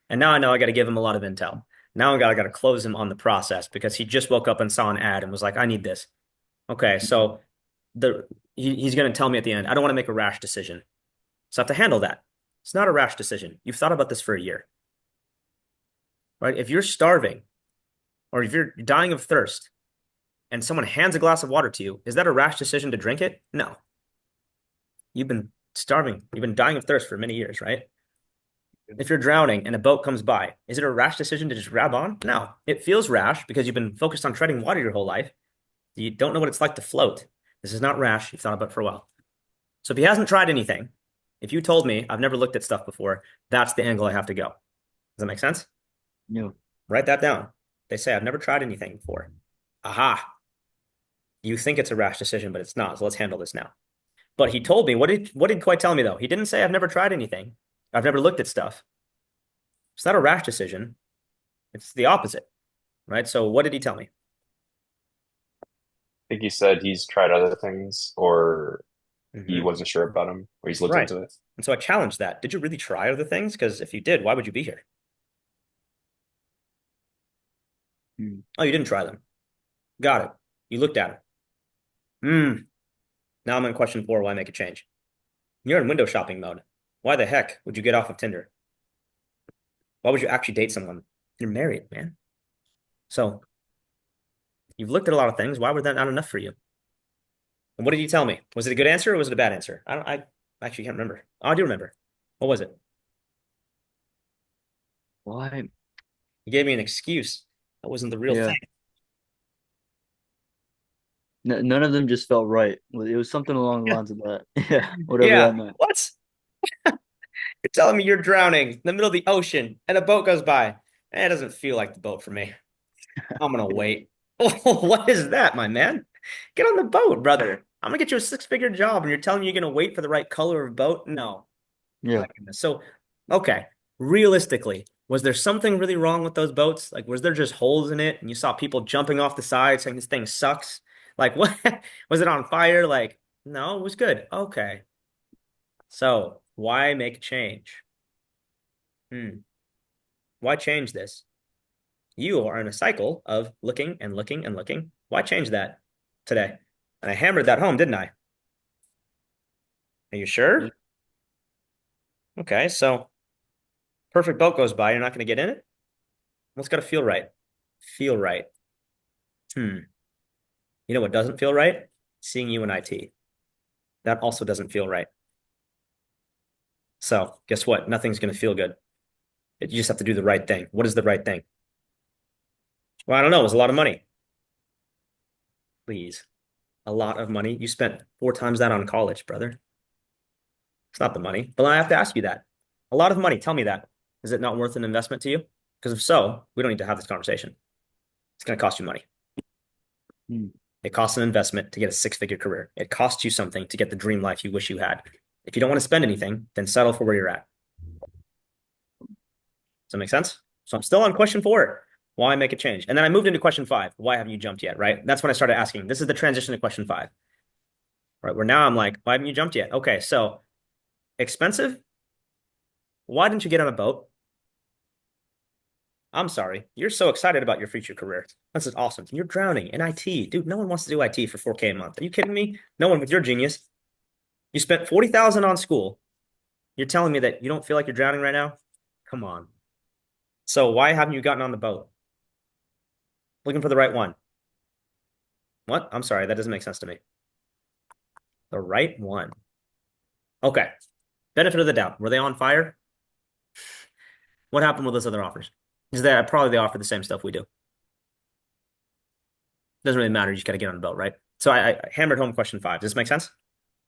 And now I know I got to give him a lot of intel. Now I got to close him on the process because he just woke up and saw an ad and was like, I need this. Okay, so he's going to tell me at the end, I don't want to make a rash decision. So I have to handle that. It's not a rash decision. You've thought about this for a year, right? If you're starving or if you're dying of thirst and someone hands a glass of water to you, is that a rash decision to drink it? No. You've been starving. You've been dying of thirst for many years, right? If you're drowning and a boat comes by, is it a rash decision to just grab on? No. It feels rash because you've been focused on treading water your whole life. You don't know what it's like to float. This is not rash. You've thought about it for a while. So if he hasn't tried anything, if you told me I've never looked at stuff before, that's the angle I have to go. Does that make sense?
Yeah.
Write that down. They say I've never tried anything before. Aha. You think it's a rash decision, but it's not. So let's handle this now. But he told me, what did Coy tell me though? He didn't say I've never tried anything. I've never looked at stuff. It's not a rash decision. It's the opposite, right? So what did he tell me?
I think he said he's tried other things or he
Mhm.
wasn't sure about them or he's looked
Right.
into it.
And so I challenged that. Did you really try other things? Because if you did, why would you be here?
Hmm.
Oh, you didn't try them. Got it. You looked at them. Now I'm in question 4. Why make a change? You're in window shopping mode. Why the heck would you get off of Tinder? Why would you actually date someone? You're married, man. So you've looked at a lot of things. Why were that not enough for you? And what did you tell me? Was it a good answer or was it a bad answer? I actually can't remember. Oh, I do remember. What was it?
Why?
He gave me an excuse. That wasn't the real
Yeah.
thing.
None of them just felt right. It was something along the
Yeah.
lines of that. Yeah, whatever
Yeah.
that meant.
What? You're telling me you're drowning in the middle of the ocean and a boat goes by. It doesn't feel like the boat for me. I'm gonna wait. What is that, my man? Get on the boat, brother. I'm gonna get you a six-figure job and you're telling me you're gonna wait for the right color of boat? No.
Yeah.
My goodness. So, okay, realistically, was there something really wrong with those boats? Like, was there just holes in it and you saw people jumping off the side saying this thing sucks? Like, what? Was it on fire? Like, no, it was good. Okay. So, why make a change? Hmm. Why change this? You are in a cycle of looking and looking and looking. Why change that today? And I hammered that home, didn't I? Are you
Yeah.
sure? Okay, so perfect boat goes by. You're not going to get in it? Well, it's got to feel right. Feel right. Hmm. You know what doesn't feel right? Seeing you in IT. That also doesn't feel right. So guess what? Nothing's going to feel good. You just have to do the right thing. What is the right thing? Well, I don't know. It was a lot of money. Please. A lot of money. You spent four times that on college, brother. It's not the money. But I have to ask you that. A lot of money. Tell me that. Is it not worth an investment to you? Because if so, we don't need to have this conversation. It's going to cost you money.
Mm.
It costs an investment to get a six-figure career. It costs you something to get the dream life you wish you had. If you don't want to spend anything, then settle for where you're at. Does that make sense? So I'm still on question four. Why make a change? And then I moved into question five. Why haven't you jumped yet? Right? That's when I started asking. This is the transition to question five. Right? Where now I'm like, why haven't you jumped yet? Okay, so expensive. Why didn't you get on a boat? I'm sorry. You're so excited about your future career. This is awesome. You're drowning in IT. Dude, no one wants to do IT for 4K a month. Are you kidding me? No one with your genius. You spent 40,000 on school. You're telling me that you don't feel like you're drowning right now? Come on. So why haven't you gotten on the boat? Looking for the right one. What? I'm sorry, that doesn't make sense to me. The right one. Okay. Benefit of the doubt. Were they on fire? What happened with those other offers? Is that probably they offer the same stuff we do? Doesn't really matter. You just got to get on the boat, right? So I hammered home question five. Does this make sense?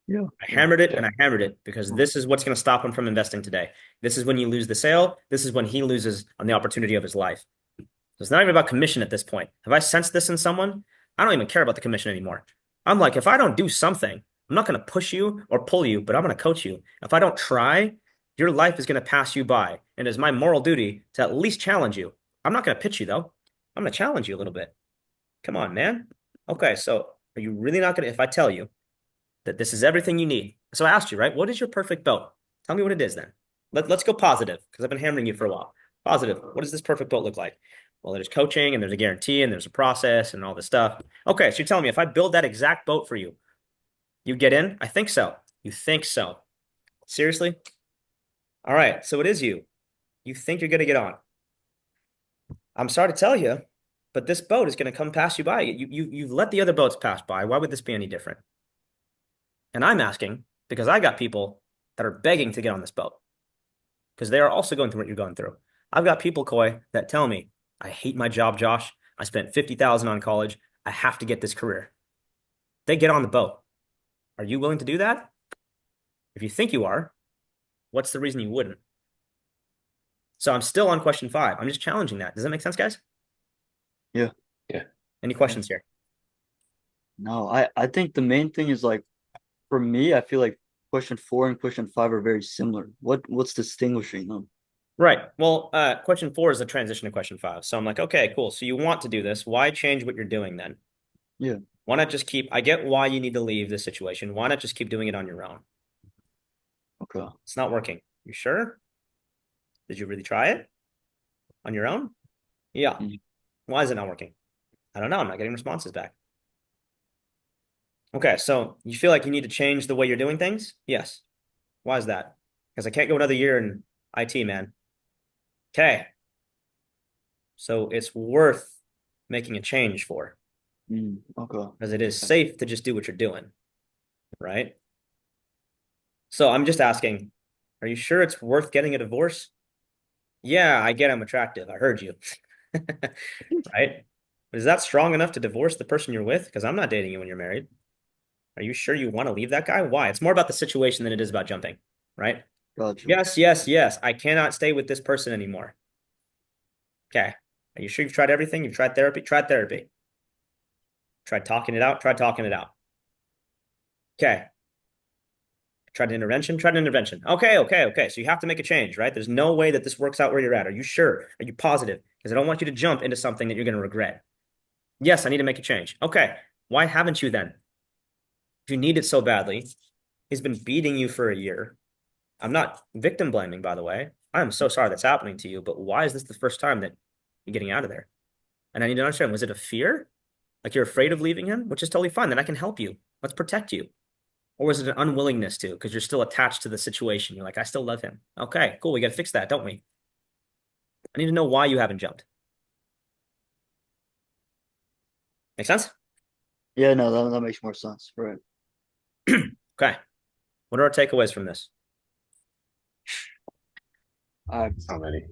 Yeah.
I
Yeah.
hammered it and
Yeah.
I hammered it because this is what's going to stop him from investing today. This is when you lose the sale. This is when he loses on the opportunity of his life. So it's not even about commission at this point. Have I sensed this in someone? I don't even care about the commission anymore. I'm like, if I don't do something, I'm not going to push you or pull you, but I'm going to coach you. If I don't try, your life is going to pass you by. And it's my moral duty to at least challenge you. I'm not going to pitch you though. I'm going to challenge you a little bit. Come on, man. Okay, so are you really not going to, if I tell you that this is everything you need? So I asked you, right? What is your perfect boat? Tell me what it is then. Let's go positive because I've been hammering you for a while. Positive. What does this perfect boat look like? Well, there's coaching and there's a guarantee and there's a process and all this stuff. Okay, so you're telling me if I build that exact boat for you, you get in? I think so. You think so. Seriously? All right, so it is you. You think you're going to get on. I'm sorry to tell you, but this boat is going to come pass you by. You've let the other boats pass by. Why would this be any different? And I'm asking because I got people that are begging to get on this boat because they are also going through what you're going through. I've got people, Coy, that tell me, I hate my job, Josh. I spent 50,000 on college. I have to get this career. They get on the boat. Are you willing to do that? If you think you are, what's the reason you wouldn't? So I'm still on question five. I'm just challenging that. Does that make sense, guys?
Yeah.
Yeah.
Any questions here?
No, I think the main thing is like for me, I feel like question four and question five are very similar. What's distinguishing them?
Right. Well, question four is a transition to question five. So I'm like, okay, cool. So you want to do this. Why change what you're doing then?
Yeah.
Why not just keep, I get why you need to leave this situation. Why not just keep doing it on your own?
Okay.
It's not working. You sure? Did you really try it on your own? Yeah.
Mhm.
Why is it not working? I don't know. I'm not getting responses back. Okay. So you feel like you need to change the way you're doing things? Yes. Why is that? Because I can't go another year in IT, man. Okay. So it's worth making a change for
Okay.
because it is safe to just do what you're doing, right? So I'm just asking, are you sure it's worth getting a divorce? Yeah, I get I'm attractive. I heard you. Right? But is that strong enough to divorce the person you're with? Because I'm not dating you when you're married. Are you sure you want to leave that guy? Why? It's more about the situation than it is about jumping, right?
Gotcha.
Yes, yes, yes. I cannot stay with this person anymore. Okay. Are you sure you've tried everything? You've tried therapy? Tried therapy. Tried talking it out? Tried talking it out. Okay. Tried intervention? Tried intervention. Okay, okay, okay. So you have to make a change, right? There's no way that this works out where you're at. Are you sure? Are you positive? Because I don't want you to jump into something that you're going to regret. Yes, I need to make a change. Okay. Why haven't you then? If you need it so badly, he's been beating you for a year. I'm not victim blaming, by the way. I'm so sorry that's happening to you, but why is this the first time that you're getting out of there? And I need to understand, was it a fear? Like you're afraid of leaving him, which is totally fine. Then I can help you. Let's protect you. Or was it an unwillingness to, because you're still attached to the situation? You're like, I still love him. Okay, cool. We got to fix that, don't we? I need to know why you haven't jumped. Make sense?
Yeah, no, that makes more sense. Right.
Okay. What are our takeaways from this?
I
So many.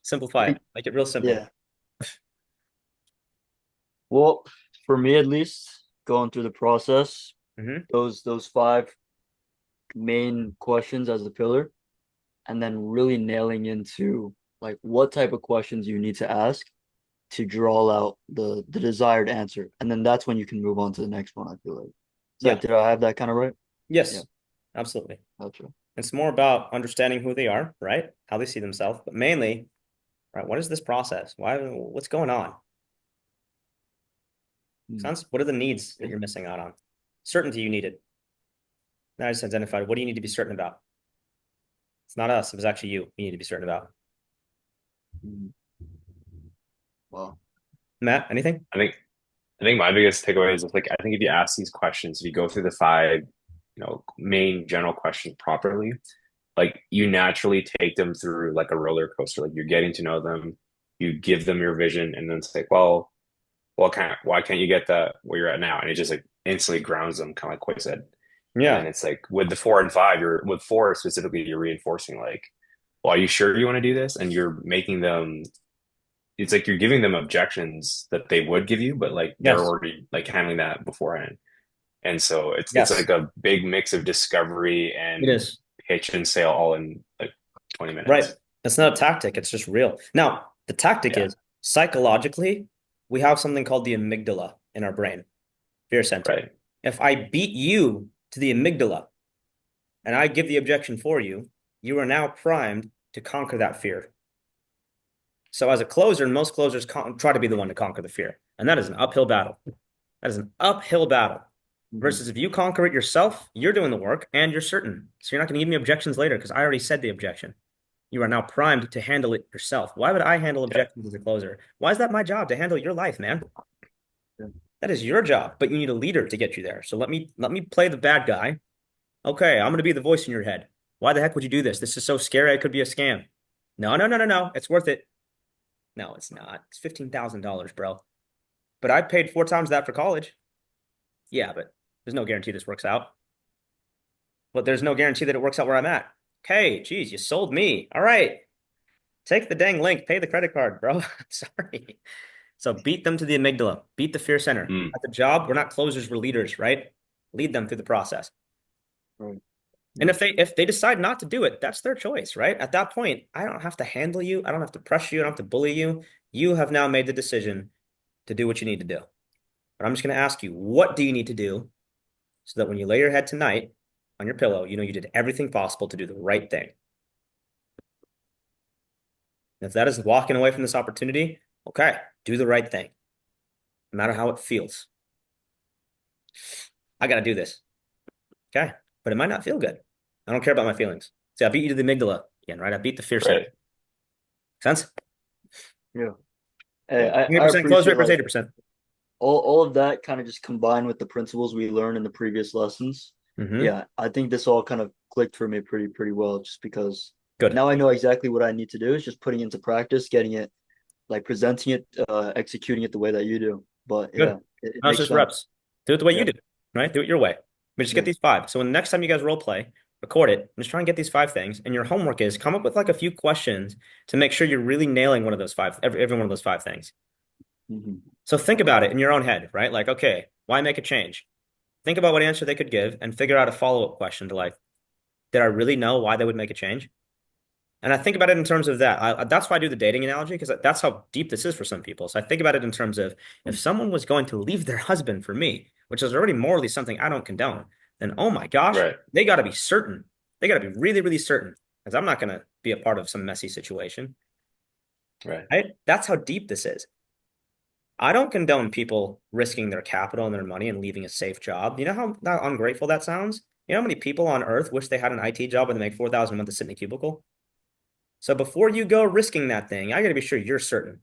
Simplify it.
think,
Make it real simple.
yeah. Well, for me at least, going through the process,
Mm-hmm.
those five main questions as the pillar, and then really nailing into like what type of questions you need to ask to draw out the desired answer. And then that's when you can move on to the next one, I feel like. It's like,
Yeah.
did I have that kind of right? Yeah,
Yes. Absolutely.
gotcha.
It's more about understanding who they are, right? How they see themselves, but mainly, right, what is this process? What's going on?
Mm,
Sense? What are the needs that
yeah.
you're missing out on? Certainty you needed. Now I just identified what do you need to be certain about? It's not us, it was actually you need to be certain about.
Mm, wow.
Matt, anything?
I think my biggest takeaway is like I think if you ask these questions, if you go through the five, main general questions properly, like you naturally take them through like a roller coaster. Like you're getting to know them, you give them your vision, and then it's like, well, why can't you get that where you're at now? And it just like instantly grounds them, kind of like Quay said. And then
Yeah.
it's like with the 4 and 5, you're with 4 specifically, you're reinforcing like, well, are you sure you want to do this? And you're making them, it's like you're giving them objections that they would give you, but like they're
Yes.
already like handling that beforehand. And so it's
Yes.
like a big mix of discovery
It
and
is.
pitch and sale all in like 20
Right.
minutes.
It's not a tactic, it's just real. Now, the tactic
Yeah,
is psychologically, we have something called the amygdala in our brain, fear center.
right.
If I beat you to the amygdala and I give the objection for you, you are now primed to conquer that fear. So as a closer, most closers try to be the one to conquer the fear. And that is an uphill battle. That is an uphill battle.
Mhm.
Versus if you conquer it yourself, you're doing the work and you're certain. So you're not going to give me objections later because I already said the objection. You are now primed to handle it yourself. Why would I handle
Yeah,
objections as a closer? Why is that my job to handle your life, man?
Yeah.
That is your job, but you need a leader to get you there. So let me play the bad guy. Okay, I'm going to be the voice in your head. Why the heck would you do this? This is so scary. It could be a scam. No, no, no, no, no. It's worth it. No, it's not. It's $15,000, bro. But I paid 4 times that for college. Yeah, but there's no guarantee this works out. But there's no guarantee that it works out where I'm at. Okay, geez, you sold me. All right. Take the dang link, pay the credit card, bro. Sorry. So beat them to the amygdala, beat the fear center.
mm,
At the job, we're not closers, we're leaders, right? Lead them through the process.
Right.
And
Yeah.
if they decide not to do it, that's their choice, right? At that point, I don't have to handle you. I don't have to pressure you. I don't have to bully you. You have now made the decision to do what you need to do. But I'm just going to ask you, what do you need to do so that when you lay your head tonight on your pillow, you know you did everything possible to do the right thing. And if that is walking away from this opportunity, okay, do the right thing, no matter how it feels. I got to do this. Okay. But it might not feel good. I don't care about my feelings. See, I beat you to the amygdala again, right? I beat the fear center.
right.
Sense?
Yeah. Hey,
Yeah.
I
100% close rate
appreciate
versus
like
80%.
all of that kind of just combined with the principles we learned in the previous lessons.
Mm-hmm.
Yeah, I think this all kind of clicked for me pretty well just because
Good.
now I know exactly what I need to do. It's just putting it into practice, getting it like presenting it, executing it the way that you do. But yeah,
Good.
it
Now it's
makes
just
sense.
reps. Do it the way you
Yeah,
do, right? Do it your way. But just get
yeah.
these 5. So when the next time you guys role play, record it, and just try and get these 5 things. And your homework is come up with like a few questions to make sure you're really nailing one of those 5, every one of those 5 things.
Hmm.
So think about it in your own head, right? Like, okay, why make a change? Think about what answer they could give and figure out a follow-up question to like, Did I really know why they would make a change? And I think about it in terms of that. That's why I do the dating analogy, because that's how deep this is for some people. So I think about it in terms of if someone was going to leave their husband for me, which is already morally something I don't condone, then oh my gosh,
Right.
they got to be certain. They got to be really, really certain, because I'm not going to be a part of some messy situation.
Right.
Right? That's how deep this is. I don't condone people risking their capital and their money and leaving a safe job. You know how ungrateful that sounds? You know how many people on earth wish they had an IT job where they make 4,000 a month to sit in a cubicle? So before you go risking that thing, I got to be sure you're certain.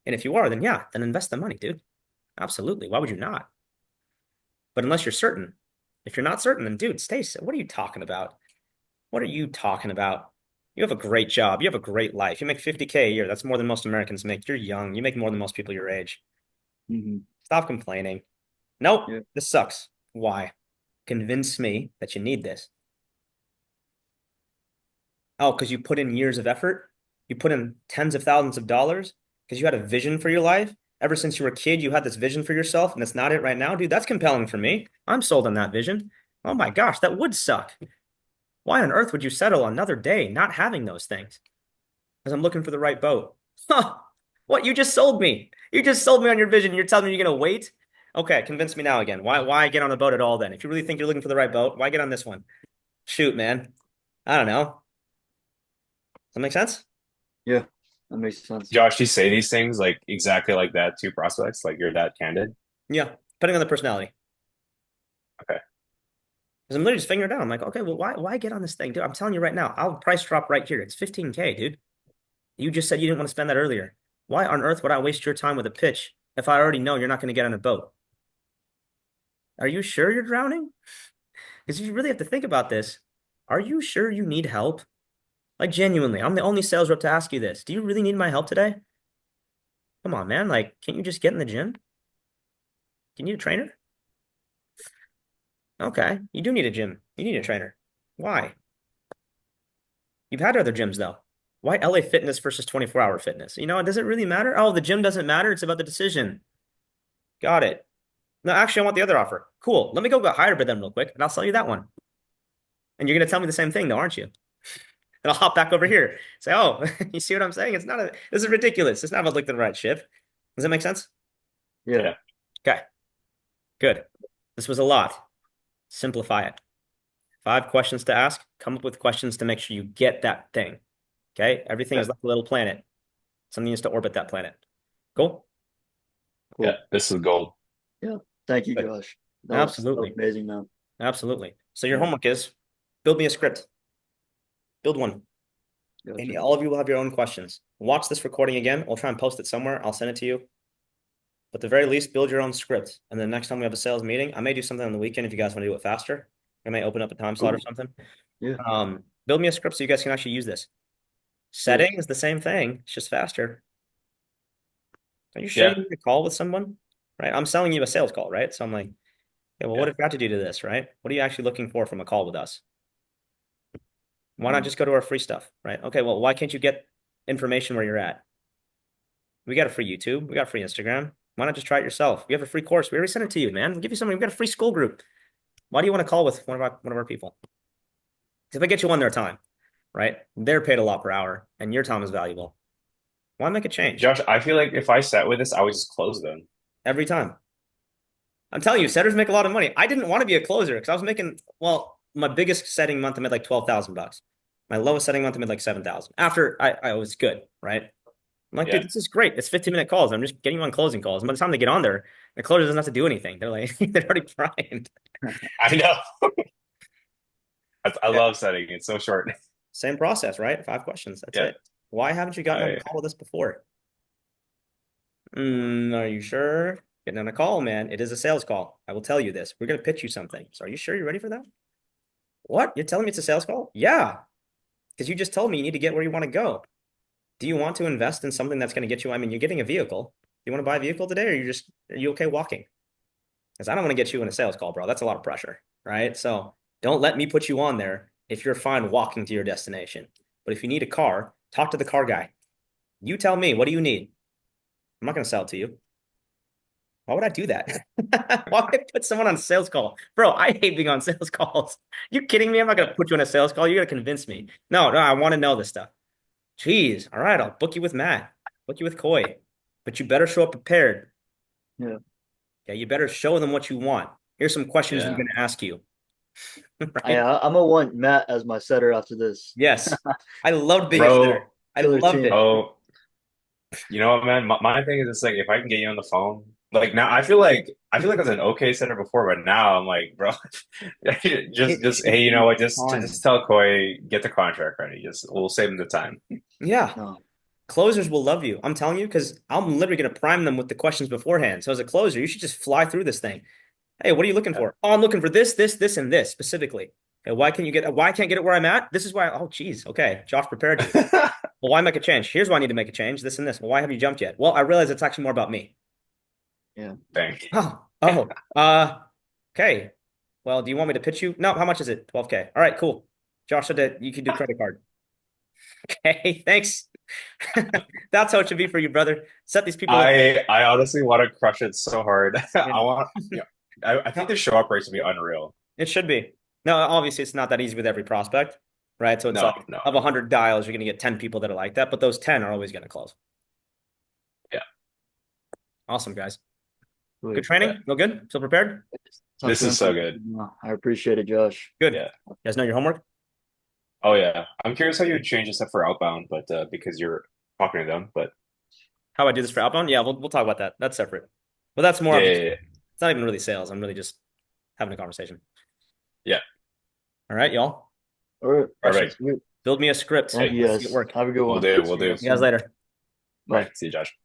And if you are, then yeah, then invest the money, dude. Absolutely. Why would you not? But unless you're certain, if you're not certain, then dude, stay. What are you talking about? What are you talking about? You have a great job. You have a great life. You make 50K a year. That's more than most Americans make. You're young. You make more than most people your age.
Hmm.
Stop complaining. Nope,
Yeah.
this sucks. Why? Convince me that you need this. Oh, because you put in years of effort. You put in tens of thousands of dollars because you had a vision for your life. Ever since you were a kid, you had this vision for yourself, and that's not it right now. Dude, that's compelling for me. I'm sold on that vision. Oh my gosh, that would suck. Why on earth would you settle another day not having those things? Because I'm looking for the right boat. Huh. What? You just sold me. You just sold me on your vision. You're telling me you're gonna wait? Okay, convince me now again. Why get on the boat at all then? If you really think you're looking for the right boat, why get on this one? Shoot, man. I don't know. Does that make sense?
Yeah, that makes sense.
Josh, do you say these things like exactly like that to prospects? Like you're that candid?
Yeah, depending on the personality.
Okay.
Because I'm literally just figuring it out. I'm like, okay, well, why get on this thing, dude? I'm telling you right now, I'll price drop right here. It's 15K, dude. You just said you didn't want to spend that earlier. Why on earth would I waste your time with a pitch if I already know you're not going to get on a boat? Are you sure you're drowning? Because you really have to think about this. Are you sure you need help? Like, genuinely, I'm the only sales rep to ask you this. Do you really need my help today? Come on, man. Like, can't you just get in the gym? Do you need a trainer? Okay, you do need a gym. You need a trainer. Why? You've had other gyms, though. Why LA Fitness versus 24-hour fitness? You know, does it really matter? Oh, the gym doesn't matter. It's about the decision. Got it. No, actually, I want the other offer. Cool. Let me go get hybrid then real quick, and I'll sell you that one. And you're going to tell me the same thing, though, aren't you? And I'll hop back over here. Say, oh, you see what I'm saying? It's not a, this is ridiculous. It's not about looking the right ship. Does that make sense?
Yeah.
Yeah.
Okay, good. This was a lot. Simplify it. 5 questions to ask. Come up with questions to make sure you get that thing. Okay, everything
Yeah.
is like a little planet. Something needs to orbit that planet. Cool.
Cool.
Yeah. This is gold.
Yeah. Thank you,
Good.
Josh. That was
Absolutely.
amazing, man.
Absolutely. So your
Yeah.
homework is build me a script. Build one. And
Gotcha.
all of you will have your own questions. Watch this recording again. I'll try and post it somewhere. I'll send it to you. But at the very least, build your own script. And then next time we have a sales meeting, I may do something on the weekend if you guys want to do it faster. I may open up a time slot or
Ooh,
something.
yeah.
Build me a script so you guys can actually use this.
Cool.
Setting is the same thing. It's just faster. Are you sure you
Yeah.
need a call with someone? Right? I'm selling you a sales call, right? So I'm like, yeah, well, what
Yeah.
have you got to do to this, right? What are you actually looking for from a call with us? Why not
Mm.
just go to our free stuff, right? Okay, well, why can't you get information where you're at? We got a free YouTube. We got free Instagram. Why not just try it yourself? We have a free course. We already sent it to you, man. We'll give you something. We got a free school group. Why do you want to call with one of our people? If I get you on their time, right? They're paid a lot per hour, and your time is valuable. Why make a change
Josh, I feel like if I sat with this, I would just close them.
every time? I'm telling you, setters make a lot of money. I didn't want to be a closer because I was making, well, my biggest setting month I made like $12,000. My lowest setting month I made like 7,000. After I was good, right? I'm like, dude,
Yeah.
this is great. It's 15-minute calls. I'm just getting you on closing calls. And by the time they get on there, the closer doesn't have to do anything. They're like, they're already primed.
I know. I
Yeah.
love setting. It's so short.
Same process, right? 5 questions. That's
Yeah.
it. Why haven't you gotten on a
I
call with us before? Are you sure? Getting on a call, man. It is a sales call. I will tell you this. We're going to pitch you something. So are you sure you're ready for that? What? You're telling me it's a sales call? Yeah. Because you just told me you need to get where you want to go. Do you want to invest in something that's going to get you? I mean, you're getting a vehicle. You want to buy a vehicle today, or are you okay walking? Because I don't want to get you in a sales call, bro. That's a lot of pressure, right? So don't let me put you on there if you're fine walking to your destination. But if you need a car, talk to the car guy. You tell me, what do you need? I'm not going to sell it to you. Why would I do that? Why would I put someone on a sales call? Bro, I hate being on sales calls. You kidding me? I'm not gonna put you on a sales call. You're gonna convince me. No, I want to know this stuff. Jeez. All right, I'll book you with Matt. Book you with Coy. But you better show up prepared.
Yeah.
Okay, you better show them what you want. Here's some questions I'm
Yeah.
gonna ask you.
I,
Right?
I'm gonna want Matt as my setter after this.
Yes. I loved being a
Bro,
sitter. I
Killer
loved
team.
it.
oh, you know what, man? My thing is just like if I can get you on the phone, like now I feel like I was an okay center before, but now I'm like, bro,
It
just hey,
should
you know
be
what? Just
fine.
tell Koi get the contract ready. Just we'll save him the time.
Yeah.
No.
Closers will love you. I'm telling you, because I'm literally going to prime them with the questions beforehand. So as a closer, you should just fly through this thing. Hey, what are you looking
Yeah.
for? Oh, I'm looking for this, this, this, and this specifically. Okay, why I can't get it where I'm at? This is why, oh, geez. Okay, Josh prepared you. Well, why make a change? Here's why I need to make a change, this and this. Well, why have you jumped yet? Well, I realize it's actually more about me.
Yeah.
Thank
Okay. Well, do you want me to pitch you? No, how much is it? 12K. All right, cool. Josh said that you can do credit card. Okay, thanks. That's how it should be for you, brother. Set these people up.
I honestly want to crush it so hard.
Yeah.
I want, yeah. I think the show up rates would be unreal.
It should be. No, obviously it's not that easy with every prospect, right? So it's
No,
like
no,
of 100 dials, you're going to get 10 people that are like that, but those 10 are always going to close.
yeah,
Awesome, guys. Good
Sweet.
yeah.
training? Feel good? Still prepared?
This is so good.
No, I appreciate it, Josh.
Good.
Yeah.
You guys know your homework?
Oh yeah. I'm curious how you would change this up for outbound, but because you're talking to them, but
How I do this for outbound? Yeah, we'll talk about that. That's separate. But that's more
yeah,
of
yeah,
just,
yeah.
it's not even really sales. I'm really just having a conversation.
Yeah.
All right, y'all.
All right.
All right.
Sweet.
Build me a script.
Thank you
Let's
guys.
see it work.
Have a good
We'll
one.
do. We'll
See you
do.
guys
See you guys
soon.
later.
Bye.
Bye. See you, Josh.